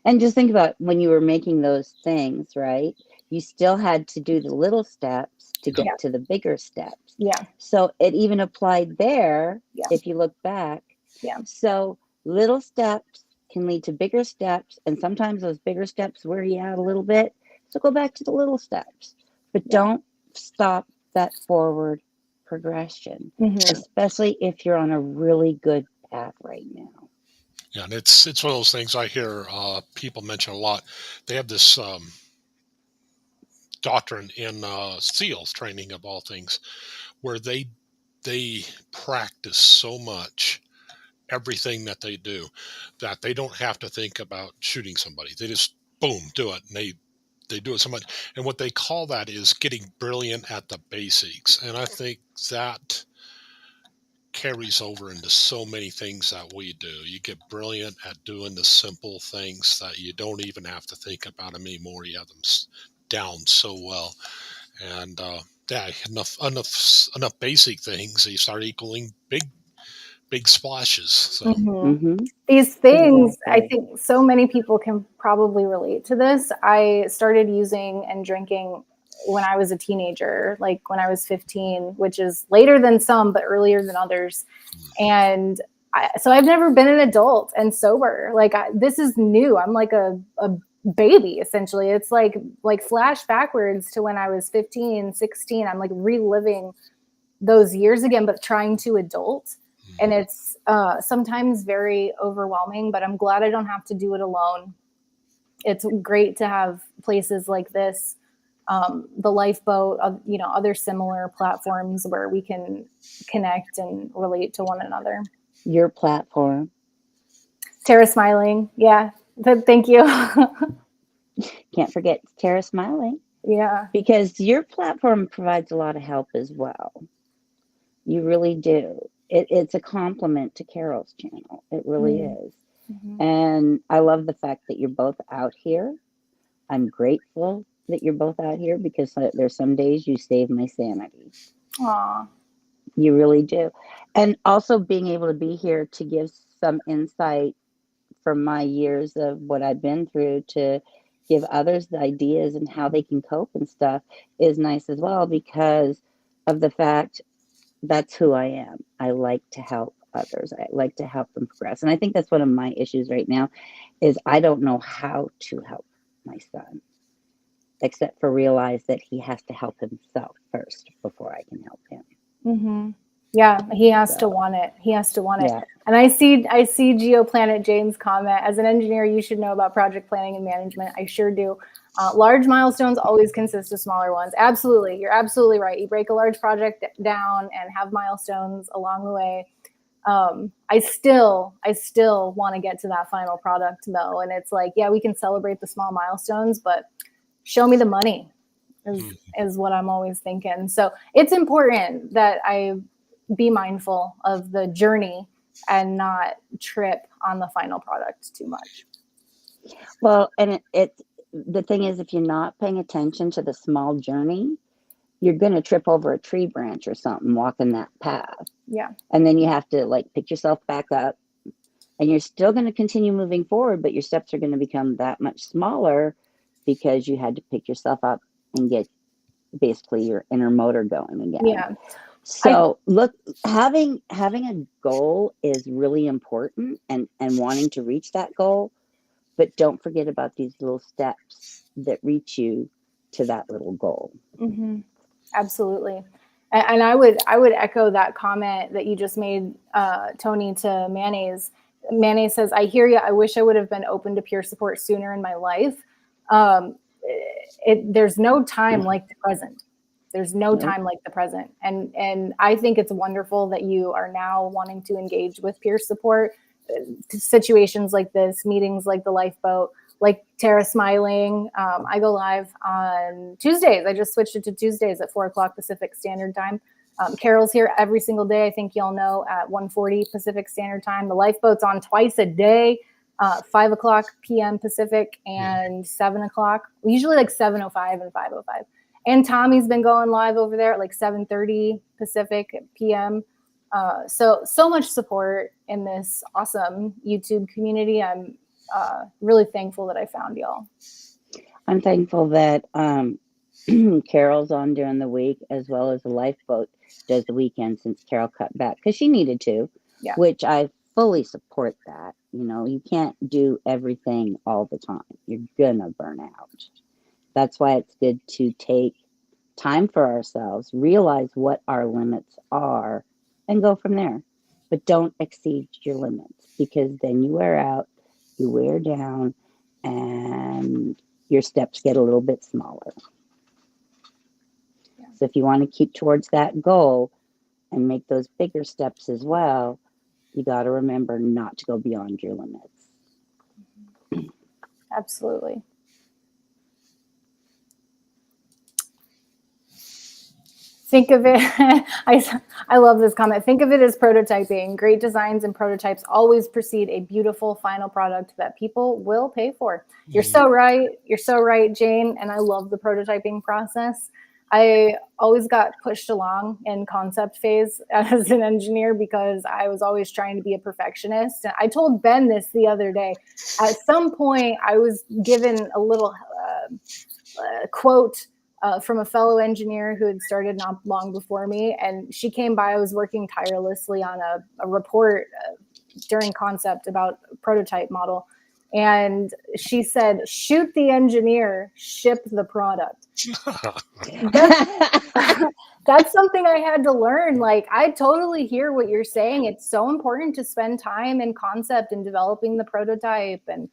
And just think about when you were making those things, right? You still had to do the little steps to get to the bigger steps. Yeah. So it even applied there, if you look back. Yeah. So little steps can lead to bigger steps. And sometimes those bigger steps wear you out a little bit. So go back to the little steps. But don't stop that forward progression, especially if you're on a really good path right now. Yeah, and it's one of those things I hear people mention a lot. They have this doctrine in SEALs training, of all things, where they practice so much everything that they do that they don't have to think about shooting somebody. They just boom, do it, and they do it so much. And what they call that is getting brilliant at the basics. And I think that carries over into so many things that we do. You get brilliant at doing the simple things that you don't even have to think about them anymore. You have them down so well. And enough basic things, you start equaling big splashes. So these things, I think so many people can probably relate to this. I started using and drinking when I was a teenager, like when I was 15, which is later than some, but earlier than others. And so I've never been an adult and sober. Like, this is new. I'm like a baby, essentially. It's like flash backwards to when I was 15, 16. I'm like reliving those years again, but trying to adult. And it's sometimes very overwhelming, but I'm glad I don't have to do it alone. It's great to have places like this, the Lifeboat, other similar platforms where we can connect and relate to one another. Your platform. Tara Smiling. Yeah. Thank you. Can't forget Tara Smiling. Yeah. Because your platform provides a lot of help as well. You really do. It's a compliment to Carol's channel. It really is. Mm-hmm. And I love the fact that you're both out here. I'm grateful that you're both out here because there's some days you save my sanity. Aw. You really do. And also being able to be here to give some insight from my years of what I've been through to give others the ideas and how they can cope and stuff is nice as well, because of the fact that's who I am. I like to help others. I like to help them progress. And I think that's one of my issues right now is I don't know how to help my son, except for realize that he has to help himself first before I can help him. Mm-hmm. Yeah, he has to want it. He has to want it. Yeah. And I see GeoPlanet Jane's comment. As an engineer, you should know about project planning and management. I sure do. Large milestones always consist of smaller ones. Absolutely. You're absolutely right. You break a large project down and have milestones along the way. I still want to get to that final product though. And it's like, yeah, we can celebrate the small milestones, but show me the money is what I'm always thinking. So it's important that I be mindful of the journey and not trip on the final product too much. Well, and the thing is, if you're not paying attention to the small journey, you're going to trip over a tree branch or something walking that path. Yeah. And then you have to like pick yourself back up, and you're still going to continue moving forward, but your steps are going to become that much smaller because you had to pick yourself up and get basically your inner motor going again. Yeah. So look, having a goal is really important, and wanting to reach that goal, but don't forget about these little steps that reach you to that little goal. Mm-hmm. Absolutely. And I would echo that comment that you just made, Tony, to Mayonnaise. Mayonnaise says, I hear you. I wish I would have been open to peer support sooner in my life. There's no time like the present. There's no time like the present. And I think it's wonderful that you are now wanting to engage with peer support, situations like this, meetings like the Lifeboat, like Tara Smiling. I go live on Tuesdays. I just switched it to Tuesdays at 4:00 Pacific Standard Time. Carol's here every single day. I think y'all know at 1:40 Pacific Standard Time. The Lifeboat's on twice a day, 5:00 p.m. Pacific and 7:00. Usually like 7:05 and 5:05. And Tommy's been going live over there at like 7:30 Pacific p.m. So much support in this awesome YouTube community. I'm really thankful that I found y'all. I'm thankful that Carol's on during the week, as well as the Lifeboat does the weekend, since Carol cut back because she needed to, which I fully support that. You know, you can't do everything all the time. You're gonna burn out. That's why it's good to take time for ourselves, realize what our limits are, and go from there. But don't exceed your limits, because then you wear out, you wear down, and your steps get a little bit smaller. Yeah. So if you want to keep towards that goal and make those bigger steps as well, you got to remember not to go beyond your limits. Absolutely. Think of it, I love this comment. Think of it as prototyping. Great designs and prototypes always precede a beautiful final product that people will pay for. You're so right. You're so right, Jane. And I love the prototyping process. I always got pushed along in concept phase as an engineer because I was always trying to be a perfectionist. And I told Ben this the other day. At some point, I was given a little quote from a fellow engineer who had started not long before me. And she came by. I was working tirelessly on a report during concept about a prototype model. And she said, shoot the engineer, ship the product. That's something I had to learn. Like, I totally hear what you're saying. It's so important to spend time in concept and developing the prototype and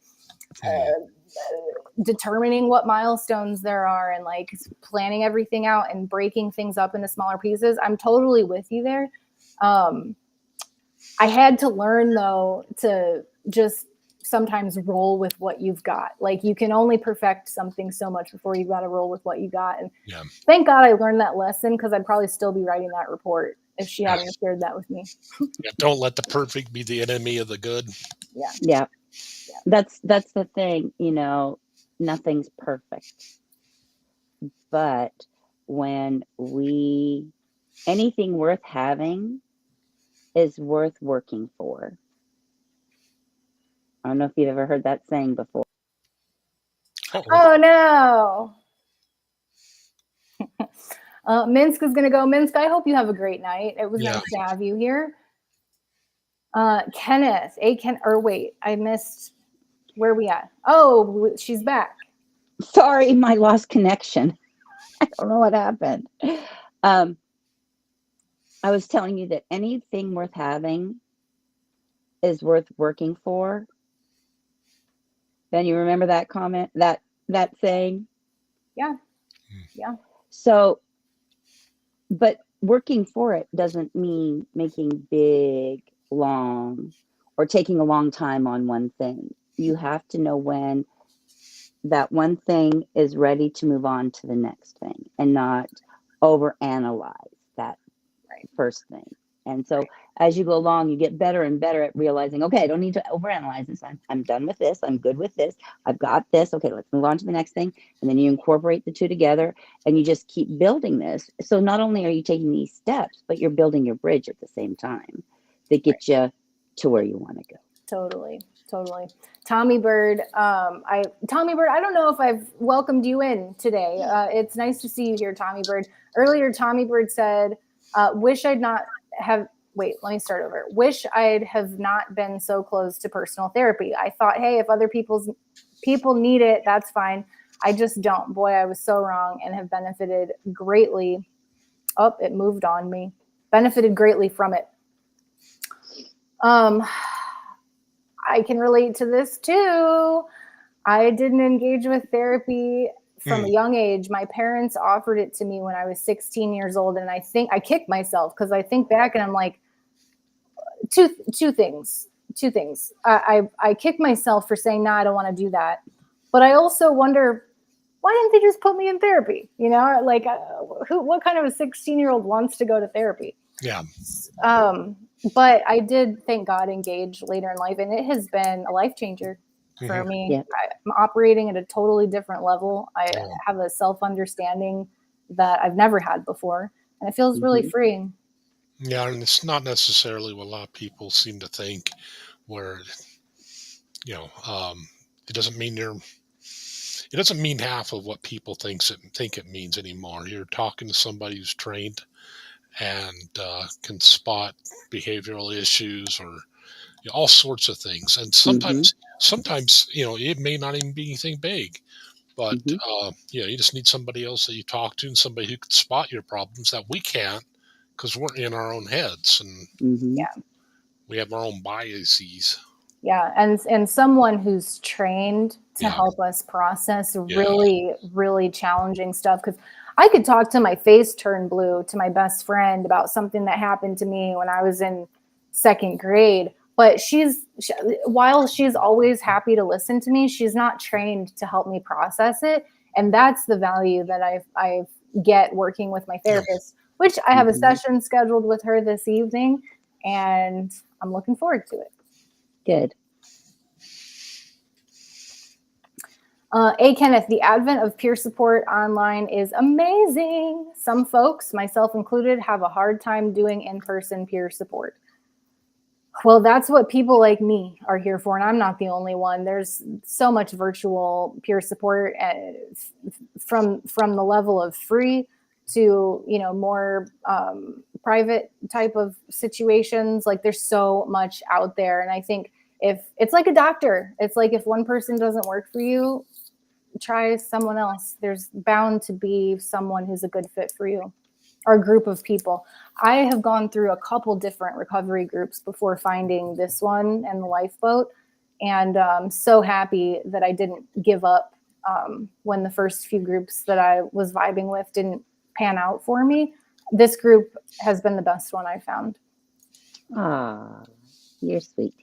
determining what milestones there are and like planning everything out and breaking things up into smaller pieces. I'm totally with you there. I had to learn though to just sometimes roll with what you've got. Like, you can only perfect something so much before you got to roll with what you got. And thank God I learned that lesson, because I'd probably still be writing that report if she hadn't shared that with me. Don't let the perfect be the enemy of the good. Yeah. That's the thing, you know, nothing's perfect. But when anything worth having is worth working for. I don't know if you've ever heard that saying before. Oh no. Minsk is going to go. Minsk, I hope you have a great night. It was nice to have you here. Kenneth, I missed, where are we at? Oh, she's back. Sorry, my lost connection. I don't know what happened. I was telling you that anything worth having is worth working for. Ben, you remember that comment, that saying? Yeah. So, but working for it doesn't mean making big, long, or taking a long time on one thing. You have to know when that one thing is ready to move on to the next thing and not overanalyze that first thing. And so as you go along, you get better and better at realizing, okay, I don't need to overanalyze this. I'm done with this. I'm good with this. I've got this. Okay, let's move on to the next thing. And then you incorporate the two together and you just keep building this. So not only are you taking these steps, but you're building your bridge at the same time that gets you to where you want to go. Totally. Tommy Bird, I don't know if I've welcomed you in today. It's nice to see you here, Tommy Bird. Earlier, Tommy Bird said, wish I'd have not been so close to personal therapy. I thought, hey, if other people need it, that's fine. I just don't. Boy, I was so wrong and have benefited greatly. Oh, it moved on me. Benefited greatly from it. I can relate to this too. I didn't engage with therapy from a young age. My parents offered it to me when I was 16 years old. And I think I kicked myself, because I think back and I'm like, two things. I kick myself for saying, no, I don't want to do that. But I also wonder, why didn't they just put me in therapy? You know, like what kind of a 16-year-old wants to go to therapy? Yeah. But I did, thank God, engage later in life, and it has been a life changer for me. Yeah. I'm operating at a totally different level. I have a self-understanding that I've never had before, and it feels really freeing. Yeah, and it's not necessarily what a lot of people seem to think, where, it doesn't mean half of what people think it means anymore. You're talking to somebody who's trained and can spot behavioral issues or all sorts of things. And sometimes, it may not even be anything big, but you just need somebody else that you talk to and somebody who can spot your problems that we can't, because we're in our own heads and we have our own biases. Yeah, and someone who's trained to help us process really, really challenging stuff. Because I could talk to my face turn blue to my best friend about something that happened to me when I was in second grade. But while she's always happy to listen to me, she's not trained to help me process it. And that's the value that I get working with my therapist, which I have a session scheduled with her this evening, and I'm looking forward to it. Good. Kenneth, the advent of peer support online is amazing. Some folks, myself included, have a hard time doing in-person peer support. Well, that's what people like me are here for, and I'm not the only one. There's so much virtual peer support, from the level of free to more private type of situations. Like, there's so much out there, and I think if it's like a doctor, it's like if one person doesn't work for you, try someone else. There's bound to be someone who's a good fit for you, or a group of people. I have gone through a couple different recovery groups before finding this one and the lifeboat. And I'm so happy that I didn't give up when the first few groups that I was vibing with didn't pan out for me. This group has been the best one I found. Ah, you're sweet,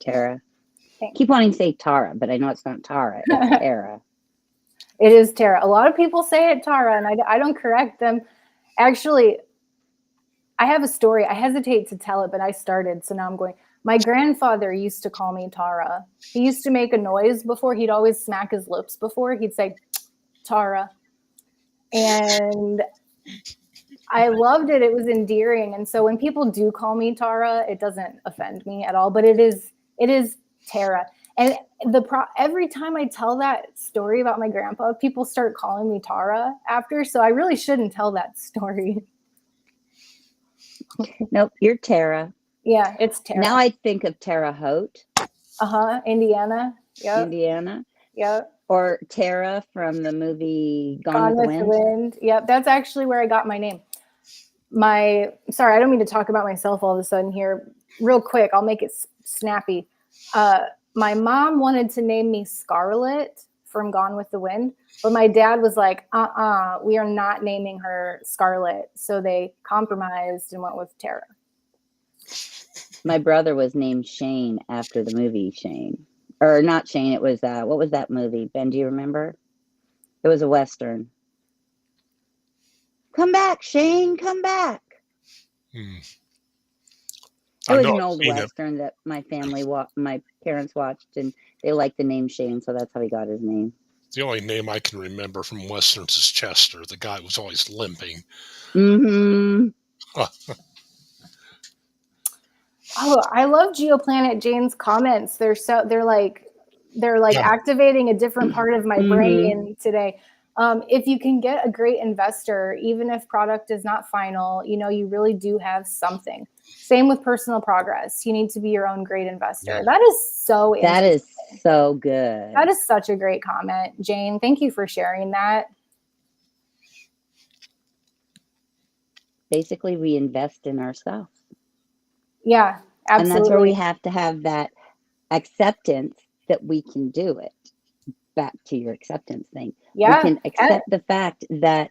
Tara. Thanks. Keep wanting to say Tara, but I know it's not Tara. It's Tara. It is Tara. A lot of people say it Tara, and I don't correct them. Actually, I have a story. I hesitate to tell it, but I started, so now I'm going. My grandfather used to call me Tara. He used to make a noise before. He'd always smack his lips before. He'd say, Tara. And I loved it. It was endearing. And so when people do call me Tara, it doesn't offend me at all, but it is Tara. And every time I tell that story about my grandpa, people start calling me Tara after. So I really shouldn't tell that story. Nope, you're Tara. Yeah, it's Tara. Now I think of Terre Haute. Indiana. Yep. Indiana. Yep. Or Tara from the movie Gone with the Wind. Yep, that's actually where I got my name. Sorry, I don't mean to talk about myself all of a sudden here. Real quick, I'll make it snappy. My mom wanted to name me Scarlet from Gone with the Wind, but my dad was like, we are not naming her Scarlet. So they compromised and went with Tara. My brother was named Shane after the movie Shane. Or not Shane, it was, what was that movie? Ben, do you remember? It was a Western. Come back, Shane, come back. It was an old Western that my family, my parents watched, and they liked the name Shane, so that's how he got his name. The only name I can remember from Westerns is Chester. The guy was always limping. Mm-hmm. Oh, I love GeoPlanet Jane's comments. They're like activating a different part of my brain today. If you can get a great investor, even if product is not final, you really do have something. Same with personal progress. You need to be your own great investor. Yeah. That is so interesting. That is so good. That is such a great comment, Jane. Thank you for sharing that. Basically, we invest in ourselves. Yeah, absolutely. And that's where we have to have that acceptance that we can do it. Back to your acceptance thing. Yeah. We can accept the fact that,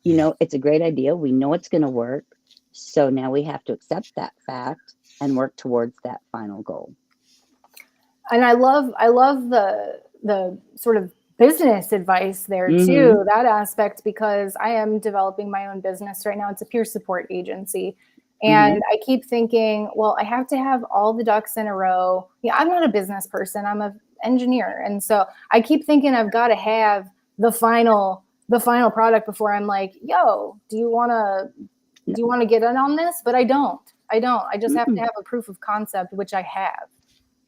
it's a great idea. We know it's going to work. So now we have to accept that fact and work towards that final goal. And I love the sort of business advice there too, that aspect, because I am developing my own business right now. It's a peer support agency. And I keep thinking, well, I have to have all the ducks in a row. Yeah, I'm not a business person. I'm an engineer. And so I keep thinking I've got to have the final product before I'm like, yo, do you want to get in on this? But I don't. I just have to have a proof of concept, which I have.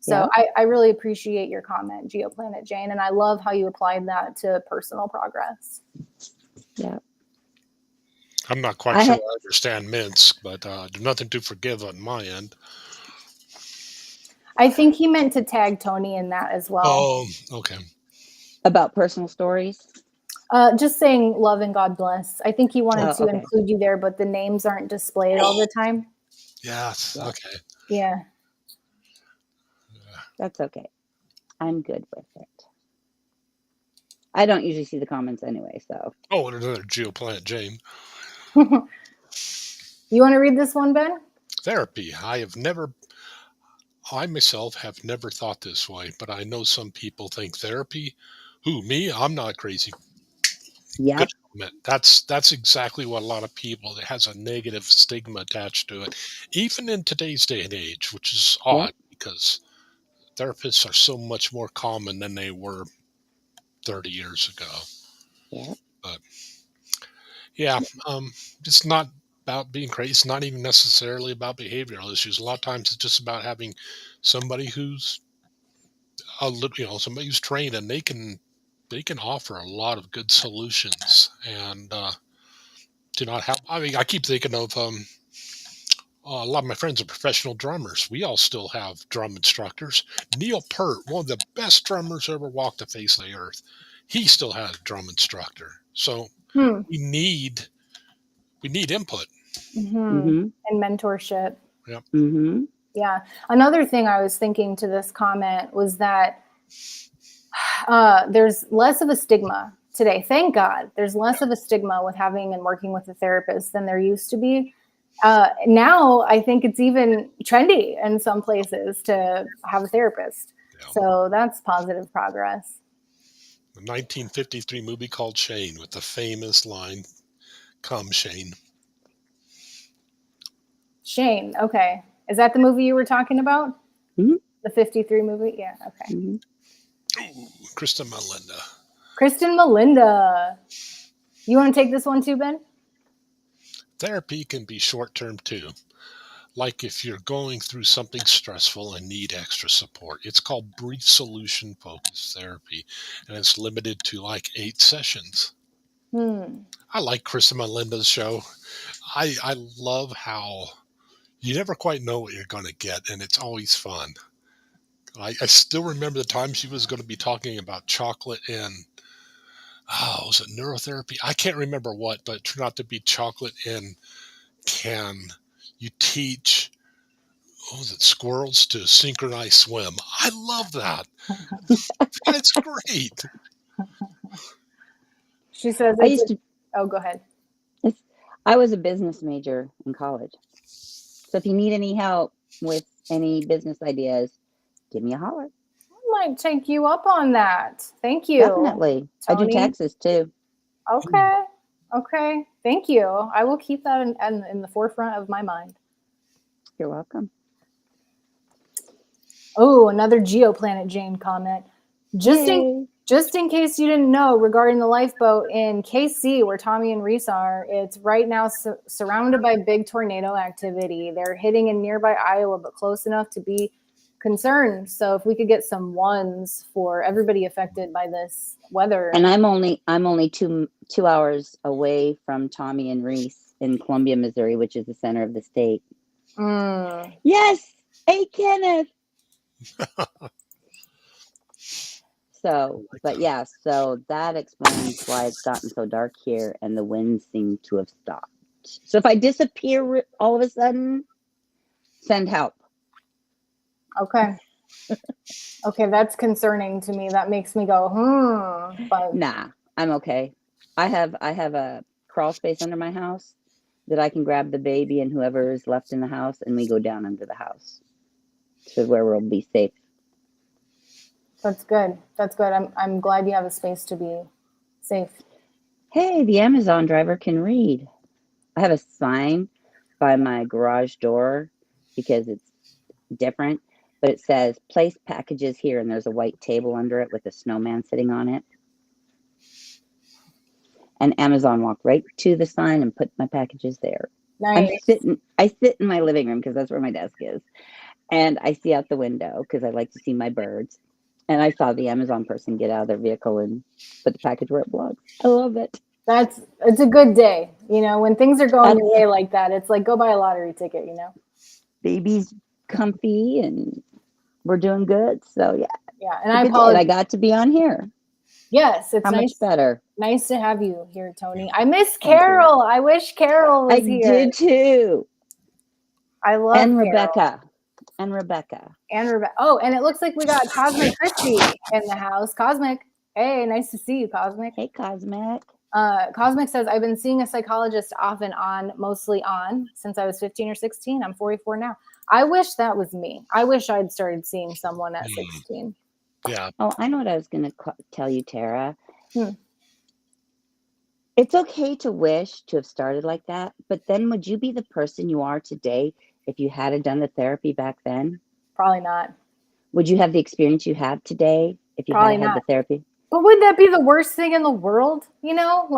So I really appreciate your comment, GeoPlanet Jane. And I love how you applied that to personal progress. Yeah. I'm not quite sure I understand Minsk, but there's nothing to forgive on my end. I think he meant to tag Tony in that as well. Oh, okay. About personal stories? Just saying love and God bless. I think he wanted to include you there, but the names aren't displayed all the time. Yes, okay. Yeah. That's okay. I'm good with it. I don't usually see the comments anyway, so. Oh, another GeoPlanet Jane. You want to read this one, Ben? Therapy. I myself have never thought this way, but I know some people think therapy. Who, me? I'm not crazy. Yeah. Good comment. That's exactly what a lot of people, it has a negative stigma attached to it, even in today's day and age, which is odd because therapists are so much more common than they were 30 years ago. Yeah. But yeah, it's not about being crazy. It's not even necessarily about behavioral issues. A lot of times it's just about having somebody who's somebody who's trained, and they can offer a lot of good solutions. And do not have. I mean, I keep thinking of A lot of my friends are professional drummers. We all still have drum instructors. Neil Peart, one of the best drummers ever walked the face of the earth, he still has a drum instructor. So Hmm. we need input. And mentorship. Yep. Yeah. Another thing I was thinking to this comment was that there's less of a stigma today. Thank God there's less of a stigma with having and working with a therapist than there used to be. Now I think it's even trendy in some places to have a therapist. Yeah. So that's positive progress. A 1953 movie called Shane with the famous line, "Come, Shane." Shane. Okay. Is that the movie you were talking about? Mhm. The 53 movie? Yeah. Okay. Mhm. Ooh, Kristen Melinda. Kristen Melinda. You want to take this one too, Ben? Therapy can be short-term too. Like if you're going through something stressful and need extra support. It's called brief solution focused therapy, and it's limited to like 8 sessions. I like Kristen Melinda's show. I love how you never quite know what you're going to get, and it's always fun. I still remember the time she was going to be talking about chocolate and, was it neurotherapy? I can't remember what, but it turned out to be chocolate and can you teach, what was it, squirrels to synchronize swim. I love that. That's great. She says I it's used to. oh, go ahead. I was a business major in college. So if you need any help with any business ideas, give me a holler. I might take you up on that. Thank you. Definitely. I do Tony. taxes too. Okay. Okay. Thank you. I will keep that in the forefront of my mind. You're welcome. Oh, another Geoplanet Jane comment. Just in case you didn't know, regarding the lifeboat in KC, where Tommy and Reese are, it's right now surrounded by big tornado activity. They're hitting in nearby Iowa, but close enough to be concerned. So if we could get some ones for everybody affected by this weather. And I'm only 2 hours away from Tommy and Reese in Columbia, Missouri, which is the center of the state. Yes. Hey, Kenneth. So, but yeah, so that explains why it's gotten so dark here and the winds seem to have stopped. So if I disappear all of a sudden, send help. Okay. Okay, that's concerning to me. That makes me go, but Nah, I'm okay. I have a crawl space under my house that I can grab the baby and whoever is left in the house, and we go down under the house to where we'll be safe. That's good. That's good. I'm glad you have a space to be safe. Hey, the Amazon driver can read. I have a sign by my garage door because it's different, but it says place packages here, and there's a white table under it with a snowman sitting on it. And Amazon walked right to the sign and put my packages there. Nice. I sit in my living room because that's where my desk is. And I see out the window because I like to see my birds. And I saw the Amazon person get out of their vehicle and put the package where it belongs. I love it. It's a good day. You know, when things are going your way like that, it's like go buy a lottery ticket, you know? Baby's comfy and we're doing good. So yeah. Yeah. And I apologize. I got to be on here. Yes, it's How nice. much better. Nice to have you here, Tony. I miss Carol. I wish Carol was here. I did too. I love and Carol. Rebecca. And Rebecca. Oh, and it looks like we got Cosmic Christie in the house. Cosmic, hey, nice to see you, Cosmic. Hey, Cosmic. Cosmic says, I've been seeing a psychologist off and on, mostly on, since I was 15 or 16. I'm 44 now. I wish that was me. I wish I'd started seeing someone at 16. Yeah. Oh, I know what I was going to tell you, Tara. It's okay to wish to have started like that, but then would you be the person you are today if you had done the therapy back then? Probably not. Would you have the experience you have today if you had the therapy? But would that be the worst thing in the world? You know,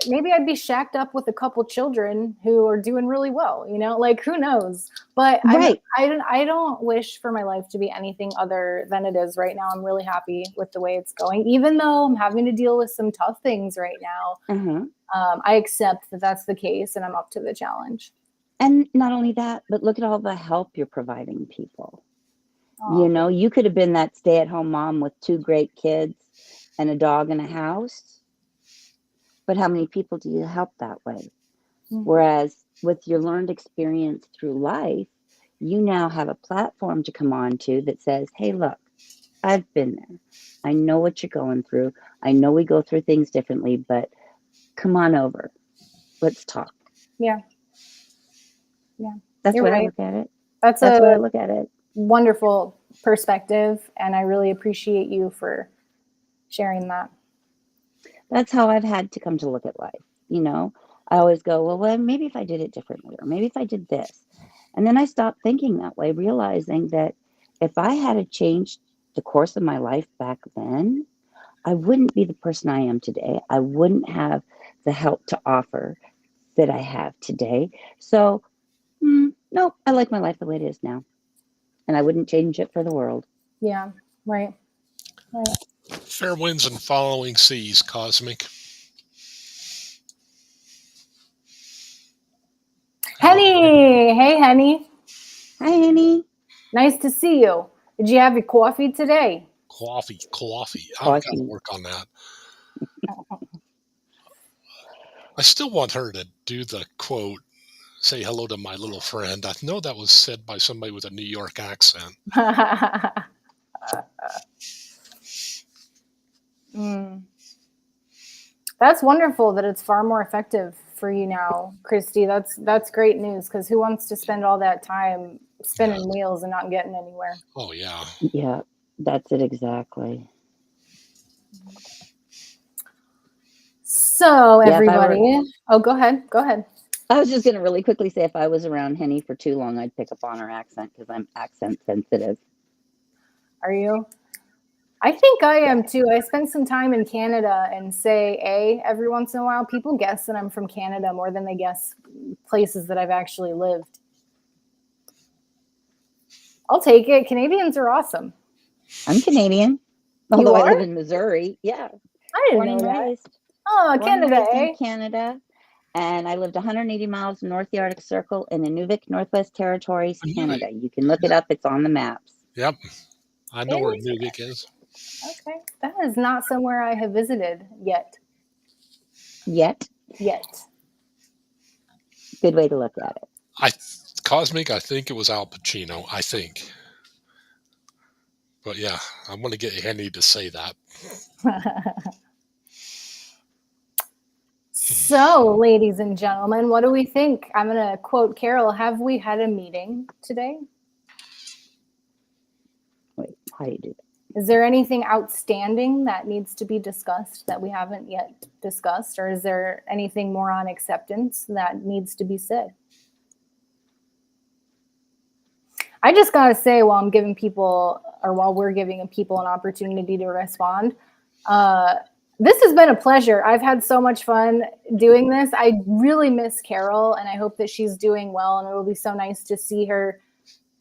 maybe I'd be shacked up with a couple children who are doing really well, you know, like who knows? But right. I don't wish for my life to be anything other than it is right now. I'm really happy with the way it's going, even though I'm having to deal with some tough things right now. I accept that that's the case and I'm up to the challenge. And not only that, but look at all the help you're providing people. Oh, You could have been that stay-at-home mom with 2 great kids and a dog and a house, but how many people do you help that way? Whereas with your learned experience through life, you now have a platform to come on to that says, hey, look, I've been there. I know what you're going through. I know we go through things differently, but come on over. Let's talk. yeah. That's You're what I right. look at it. That's That's what I a look at it. wonderful perspective, and I really appreciate you for sharing that. That's how I've had to come to look at life. I always go, well, maybe if I did it differently, or maybe if I did this. And then I stopped thinking that way, realizing that if I had changed the course of my life back then, I wouldn't be the person I am today. I wouldn't have the help to offer that I have today. So, no, I like my life the way it is now. And I wouldn't change it for the world. Yeah, right. Fair winds and following seas, Cosmic. Henny! Hey, Henny. Hi, Annie. Nice to see you. Did you have your coffee today? Coffee. I've got to Coffee. work on that. I still want her to do the quote, say hello to my little friend. I know that was said by somebody with a New York accent. That's wonderful that it's far more effective for you now, Christy. That's great news, because who wants to spend all that time spinning wheels and not getting anywhere? Oh, yeah. Yeah, that's it exactly. So, everybody. Oh, go ahead. I was just going to really quickly say, if I was around Henny for too long, I'd pick up on her accent because I'm accent sensitive. Are you? I think I am too. I spent some time in Canada and say A every once in a while. People guess that I'm from Canada more than they guess places that I've actually lived. I'll take it. Canadians are awesome. I'm Canadian, although I live in Missouri. Yeah. I didn't Born know and that. raised. Oh, Born and Canada, raised eh? in Canada. And I lived 180 miles north the Arctic Circle in Inuvik, Northwest Territories, Canada. You can look it up. It's on the maps. Yep. I know where Inuvik is. Okay. That is not somewhere I have visited yet. Yet. Good way to look at it. Cosmic, I think it was Al Pacino. I think. But yeah, I'm going to get Henny to say that. So, ladies and gentlemen, what do we think? I'm going to quote Carol. Have we had a meeting today? Wait, how do you do that? Is there anything outstanding that needs to be discussed that we haven't yet discussed? Or is there anything more on acceptance that needs to be said? I just got to say, while we're giving people an opportunity to respond, this has been a pleasure. I've had so much fun doing this. I really miss Carol, and I hope that she's doing well, and it will be so nice to see her.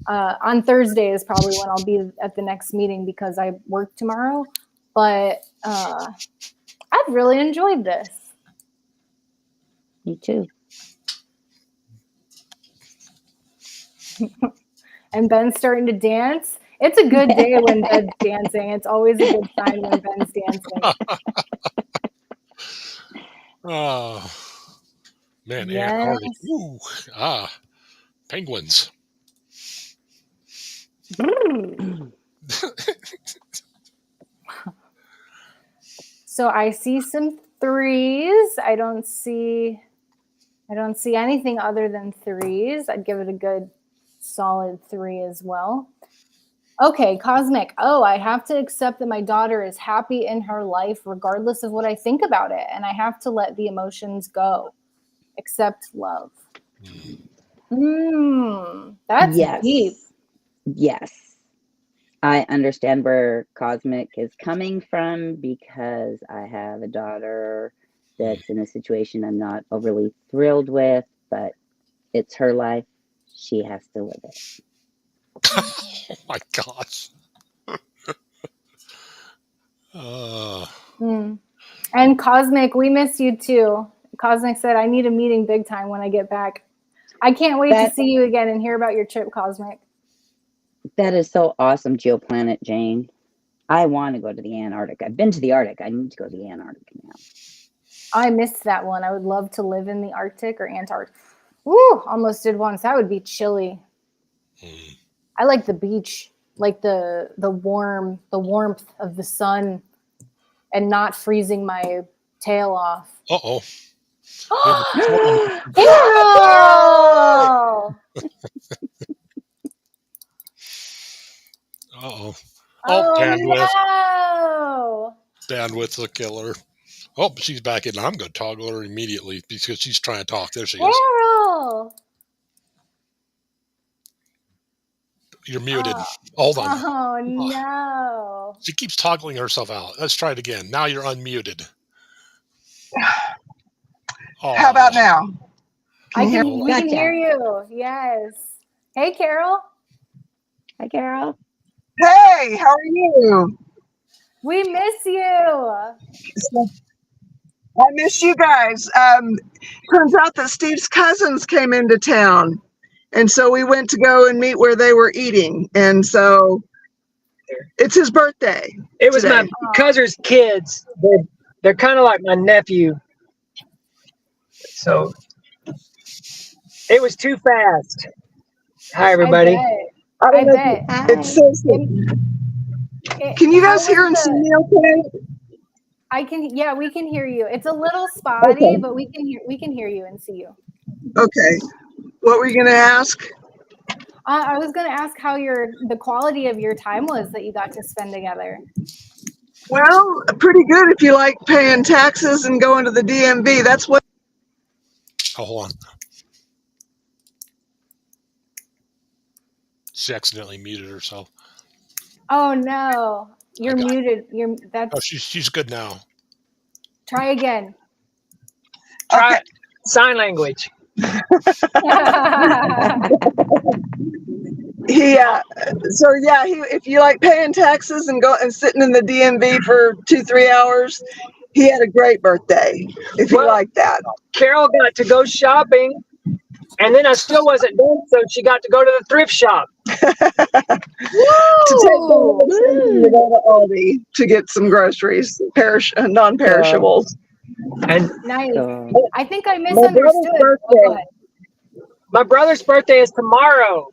On Thursday is probably when I'll be at the next meeting because I work tomorrow. But I've really enjoyed this. Me too. And Ben's starting to dance. It's a good day when Ben's dancing. It's always a good sign when Ben's dancing. Oh, man, Yes. Antarctic. Ooh, penguins. So I see some threes. I don't see anything other than threes. I'd give it a good solid 3 as well. Okay, Cosmic. Oh, I have to accept that my daughter is happy in her life regardless of what I think about it. And I have to let the emotions go. Accept love. That's deep. Yes. I understand where Cosmic is coming from because I have a daughter that's in a situation I'm not overly thrilled with, but it's her life. She has to live it. Oh my gosh. And Cosmic, we miss you too. Cosmic said, I need a meeting big time when I get back. I can't wait to see you again and hear about your trip, Cosmic. That is so awesome, GeoPlanet Jane. I want to go to the Antarctic. I've been to the Arctic. I need to go to the Antarctic now. I missed that one. I would love to live in the Arctic or Antarctic. Woo, almost did once. That would be chilly. I like the beach, like the warmth of the sun and not freezing my tail off. Uh-oh. Carol! Uh-oh. Oh, bandwidth. no! Bandwidth's a killer. Oh, she's back in. I'm going to toggle her immediately because she's trying to talk. There she is. Carol! You're muted. Hold on. Oh, no. She keeps toggling herself out. Let's try it again. Now you're unmuted. Oh. How about now? We can hear you. Yes. Hey, Carol. Hi, Carol. Hey, how are you? We miss you. I miss you guys. Turns out that Steve's cousins came into town. And so we went to go and meet where they were eating. And so it's his birthday. It was today. my cousin's kids. They're kind of like my nephew. So it was too fast. Hi, everybody. I bet. It's so sweet. Can you guys hear and see me okay? I can. Yeah, we can hear you. It's a little spotty, Okay. but we can hear you and see you. Okay. What were you going to ask? I was going to ask how the quality of your time was that you got to spend together. Well, pretty good if you like paying taxes and going to the DMV. That's what. Oh, hold on. She accidentally muted herself. Oh no, you're muted. Oh, she's good now. Try again. Try sign language. If you like paying taxes and go and sitting in the DMV for 2-3 hours, he had a great birthday. If you like that. Carol got to go shopping, and then I still wasn't done, so she got to go to the thrift shop. To go to Aldi to get some groceries, non-perishables. And nice. I think I misunderstood. My brother's birthday is tomorrow.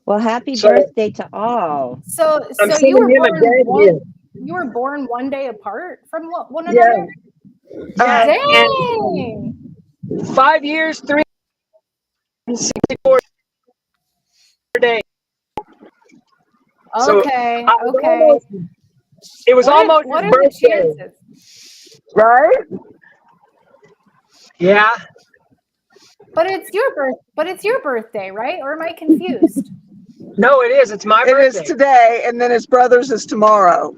Well, happy birthday to all. So you were born one day apart from one another? Yeah. Dang! 5 years, 364 days. Okay. It was almost what his are birthday. the chances? Right? Yeah. But it's your birthday, right? Or am I confused? No, it is. It's my birthday. It is today, and then his brother's is tomorrow.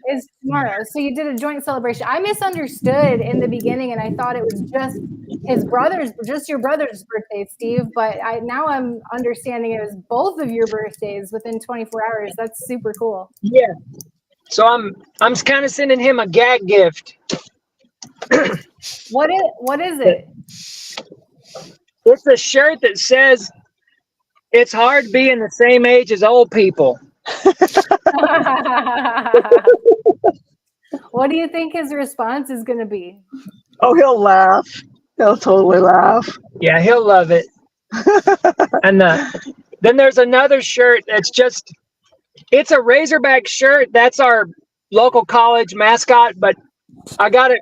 Is tomorrow. So you did a joint celebration. I misunderstood in the beginning, and I thought it was just your brother's birthday, Steve. But now I'm understanding it was both of your birthdays within 24 hours. That's super cool. Yeah. So I'm kind of sending him a gag gift. What is it? It's a shirt that says, "It's hard being the same age as old people." What do you think his response is going to be? Oh, he'll laugh. He'll totally laugh. Yeah, he'll love it. And then there's another shirt that's it's a Razorback shirt. That's our local college mascot, but I got it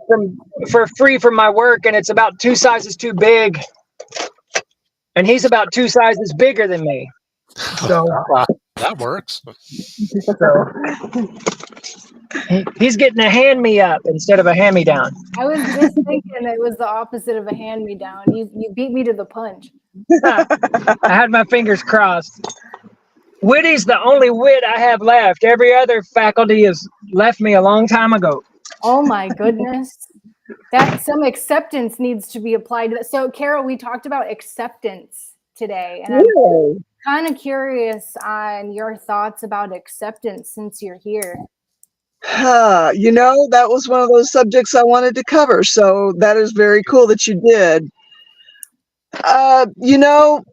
for free from my work, and it's about 2 sizes too big. And he's about 2 sizes bigger than me. So that works. So he's getting a hand-me-up instead of a hand-me-down. I was just thinking it was the opposite of a hand-me-down. You beat me to the punch. I had my fingers crossed. Witty's the only wit I have left. Every other faculty has left me a long time ago. Oh my goodness. That some acceptance needs to be applied to that. So Carol, we talked about acceptance today, and I'm kind of curious on your thoughts about acceptance since you're here. That was one of those subjects I wanted to cover, so that is very cool that you did. You know,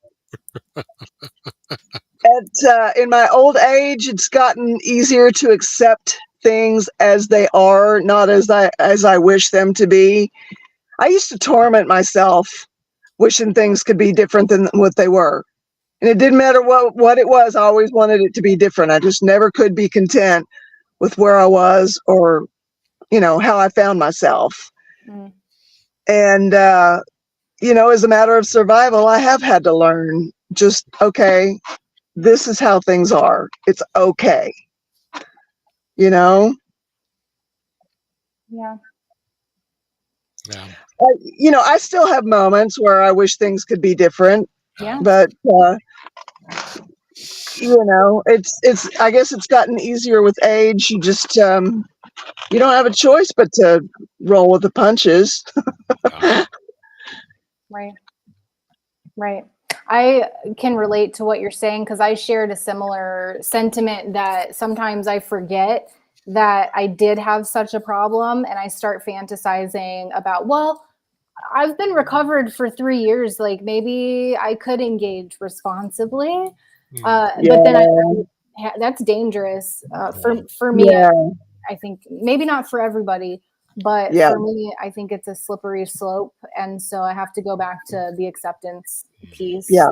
in my old age, it's gotten easier to accept things as they are, not as I wish them to be. I used to torment myself, wishing things could be different than what they were. And it didn't matter what it was. I always wanted it to be different. I just never could be content with where I was, or, how I found myself. Mm. And, as a matter of survival, I have had to learn just, okay, this is how things are. It's okay. Yeah. Yeah. I still have moments where I wish things could be different, Yeah. but, I guess it's gotten easier with age. You just, you don't have a choice but to roll with the punches. Right. I can relate to what you're saying, because I shared a similar sentiment that sometimes I forget that I did have such a problem, and I start fantasizing about, well, I've been recovered for 3 years. Like, maybe I could engage responsibly. But then that's dangerous for me. Yeah. I think maybe not for everybody, but Yeah. for me, I think it's a slippery slope. And so I have to go back to the acceptance piece. Yeah.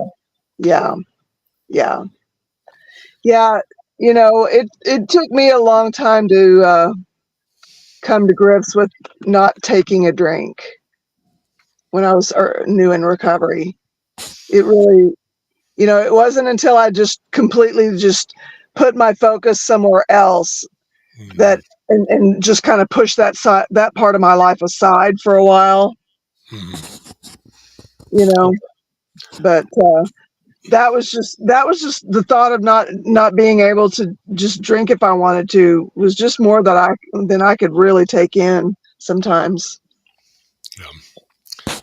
It took me a long time to come to grips with not taking a drink when I was new in recovery. It really, it wasn't until I just completely just put my focus somewhere else that and just kind of pushed that part of my life aside for a while. But that was just the thought of not being able to just drink if I wanted to was just more than I could really take in sometimes.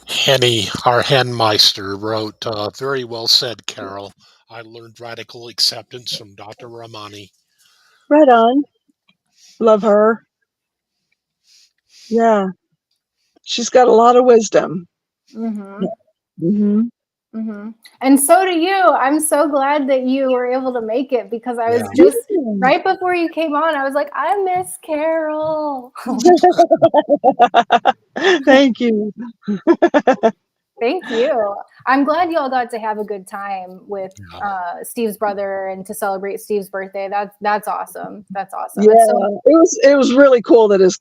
Henny, our Henmeister, wrote, very well said, Carol. I learned radical acceptance from Dr. Ramani. Right on. Love her. Yeah. She's got a lot of wisdom. Mm-hmm. Mm-hmm. Mm-hmm. And so do you. I'm so glad that you were able to make it, because I was just right before you came on, I was like, I miss Carol. Thank you. Thank you. I'm glad you all got to have a good time with Steve's brother and to celebrate Steve's birthday. That's awesome. That's awesome. Yeah, it was really cool that it's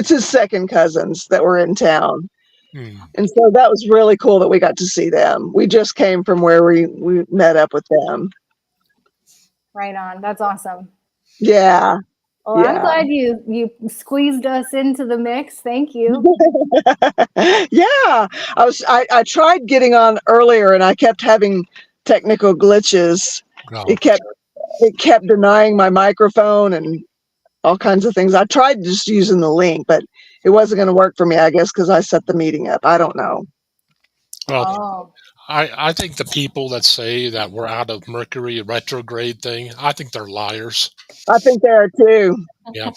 his second cousins that were in town. And so that was really cool that we got to see them. We just came from where we met up with them. Right on. That's awesome. Yeah. Well, I'm glad you squeezed us into the mix. Thank you. Yeah. I tried getting on earlier and I kept having technical glitches. It kept denying my microphone and all kinds of things. I tried just using the link, but it wasn't going to work for me, I guess, because I set the meeting up. I don't know. Well, I think the people that say that we're out of Mercury retrograde thing, I think they're liars. I think they are too. Yeah.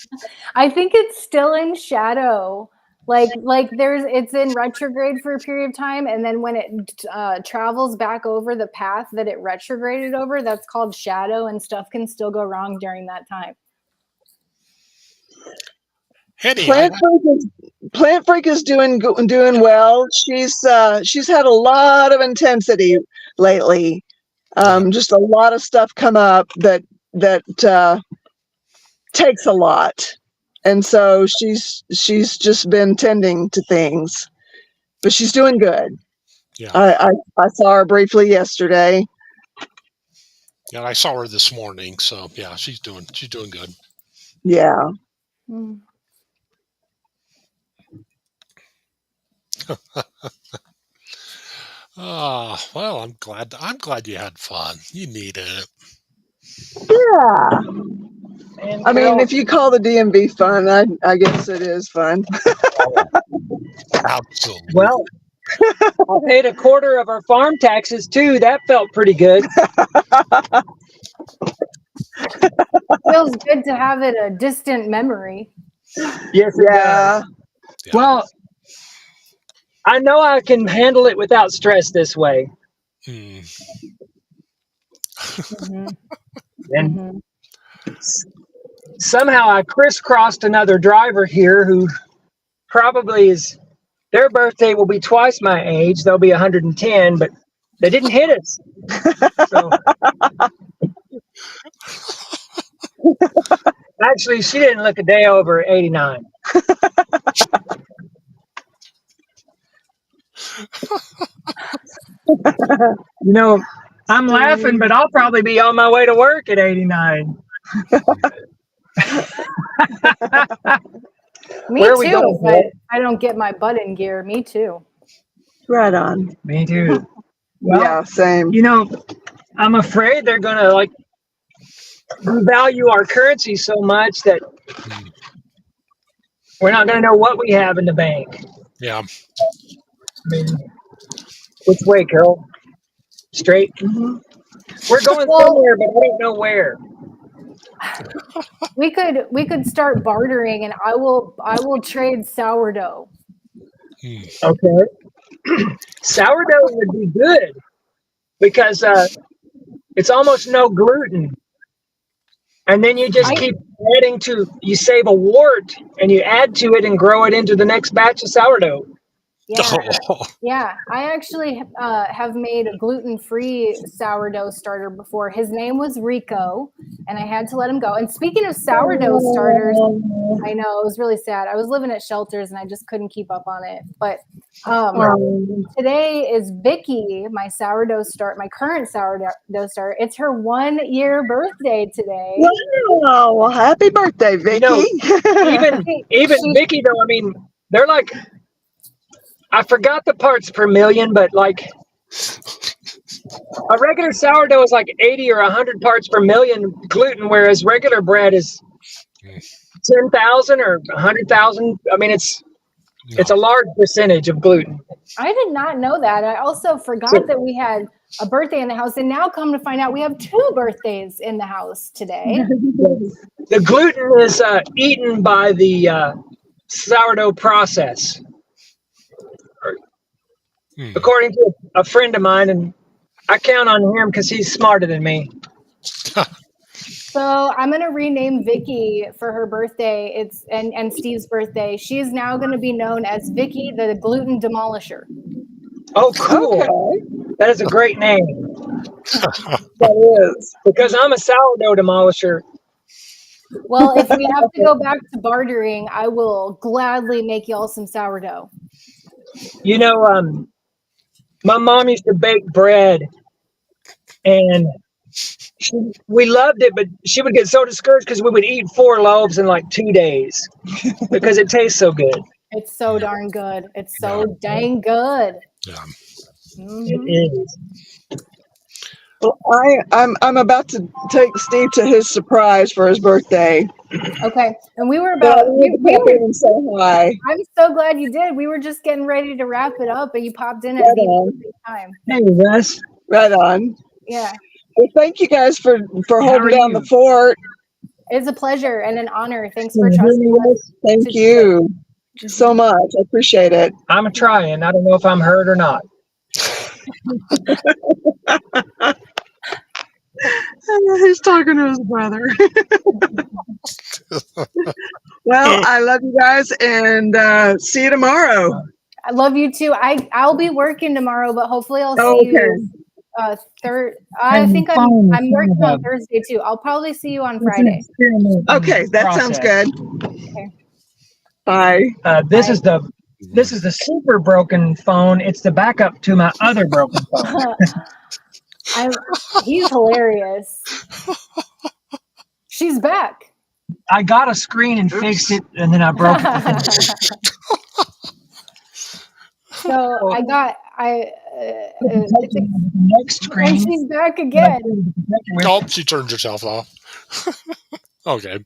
I think it's still in shadow. Like it's in retrograde for a period of time, and then when it travels back over the path that it retrograded over, that's called shadow, and stuff can still go wrong during that time. Plant Freak is doing well. She's had a lot of intensity lately. Just a lot of stuff come up that takes a lot, and so she's just been tending to things, but she's doing good. Yeah, I saw her briefly yesterday. Yeah, I saw her this morning. So yeah, she's doing good. Yeah. Well, I'm glad you had fun. You needed it. Yeah. I mean, if you call the DMV fun, I guess it is fun. Absolutely. Well, I paid a quarter of our farm taxes too. That felt pretty good. Feels good to have it a distant memory. Yes, it does. Yeah. Well, I know I can handle it without stress this way. Mm. Mhm. And Mhm. somehow I crisscrossed another driver here who probably is, their birthday will be twice my age. They'll be 110, but they didn't hit us. So actually, she didn't look a day over 89. You know, I'm laughing, but I'll probably be on my way to work at 89. Me Where are we too. going, But Bill? I don't get my butt in gear. Me too. Right on. Me too. Well, Yeah, same. you know, I'm afraid they're going to like value our currency so much that Mm. we're not going to know what we have in the bank. Yeah. I mean, which way, Carol? Straight? hmm We're going Well, somewhere, but I don't know where. we could start bartering, and I will trade sourdough. Mm. Okay. Sourdough would be good because it's almost no gluten. And then you just I keep adding to, you save a wart and you add to it and grow it into the next batch of sourdough. yeah. Oh. Yeah, I actually have made a gluten-free sourdough starter before. His name was Rico, and I had to let him go. And speaking of sourdough starters, I know it was really sad. I was living at shelters, and I just couldn't keep up on it. But today is Vicky, my current sourdough starter. It's her 1-year birthday today. Wow. Well, happy birthday, Vicky. Even Vicky though, I mean, they're like, I forgot the parts per million, but like a regular sourdough is like 80 or 100 parts per million gluten, whereas regular bread is 10,000 or 100,000. I mean, it's a large percentage of gluten. I did not know that. I also forgot that we had a birthday in the house, and now come to find out we have 2 birthdays in the house today. The gluten is eaten by the sourdough process, Mm. according to a friend of mine, and I count on him because he's smarter than me. So I'm gonna rename Vicky for her birthday. And Steve's birthday. She's now gonna be known as Vicky the Gluten Demolisher. Oh, cool! Okay. That is a great name. That is. Because I'm a sourdough demolisher. Well, if we have to go back to bartering, I will gladly make y'all some sourdough. You know, my mom used to bake bread, and we loved it, but she would get so discouraged because we would eat 4 loaves in like 2 days because it tastes so good. It's so darn good. It's so dang good. Yeah. It is. Well, I'm about to take Steve to his surprise for his birthday. Okay, and we were But I about. wanted to pop in and say hi. I'm so glad you did. We were just getting ready to wrap it up, and you popped in at Right the on. perfect time. Hey, Russ. Right on. Yeah, Well, thank you guys for How holding are down you? the fort. it's a pleasure and an honor. Thanks Can for you hear trusting me, us. Russ? Thank you so much. I appreciate it. I'm trying. I don't know if I'm heard or not. He's talking to his brother. Well, I love you guys, and see you tomorrow. I love you too. I'll be working tomorrow, but hopefully I'll see Okay. you. I think I'm working on Thursday too. I'll probably see you on Friday. Okay, that sounds good. Okay. Bye. This is the super broken phone. It's the backup to my other broken phone. He's hilarious. She's back. I got a screen and fixed it, and then I broke it. So Next screen. and she's back again. Oh, she turned herself off. Okay.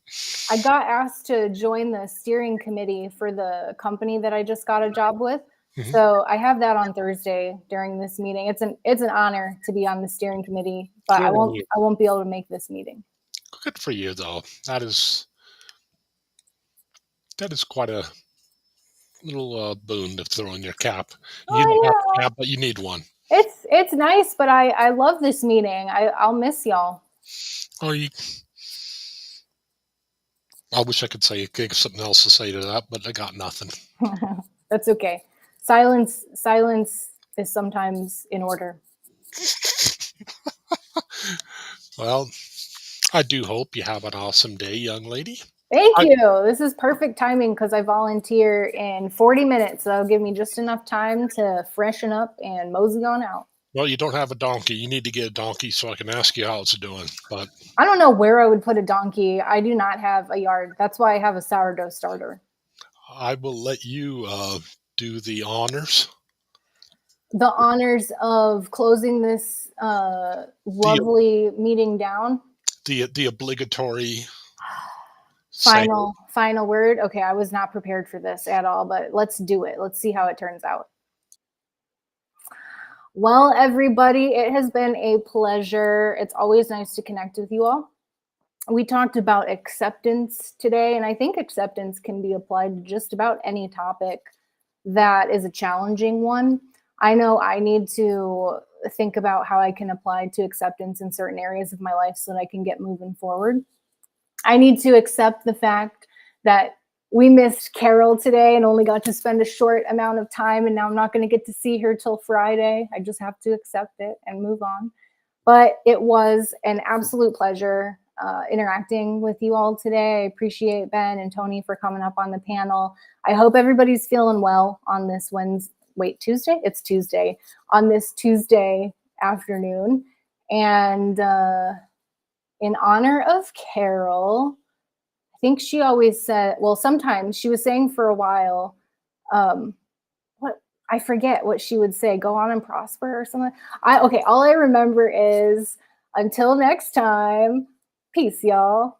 I got asked to join the steering committee for the company that I just got a job with. Mhm. So I have that on Thursday during this meeting. It's an honor to be on the steering committee, but I won't be able to make this meeting. Good for you, though. That is quite a boon to throw in your cap. Oh, You I don't have a know. cap, but you need one. It's nice, but I love this meeting. I'll miss y'all. Oh, I wish I could say something else to say to that, but I got nothing. That's okay. Silence is sometimes in order. Well, I do hope you have an awesome day, young lady. Thank you. This is perfect timing because I volunteer in 40 minutes. So that'll give me just enough time to freshen up and mosey on out. Well, you don't have a donkey. You need to get a donkey so I can ask you how it's doing. But I don't know where I would put a donkey. I do not have a yard. That's why I have a sourdough starter. I will let you do the honors. The honors of closing this lovely meeting down. The obligatory Final word. Okay, I was not prepared for this at all, but let's do it. Let's see how it turns out. Well, everybody, it has been a pleasure. It's always nice to connect with you all. We talked about acceptance today, and I think acceptance can be applied to just about any topic that is a challenging one. I know I need to think about how I can apply to acceptance in certain areas of my life so that I can get moving forward. I need to accept the fact that we missed Carol today and only got to spend a short amount of time, and now I'm not going to get to see her till Friday. I just have to accept it and move on. But it was an absolute pleasure interacting with you all today. I appreciate Ben and Tony for coming up on the panel. I hope everybody's feeling well on this Tuesday? It's Tuesday. On this Tuesday afternoon. And in honor of Carol, I think she always said, well, sometimes she was saying for a while, I forget what she would say, go on and prosper or something. All I remember is until next time, peace, y'all.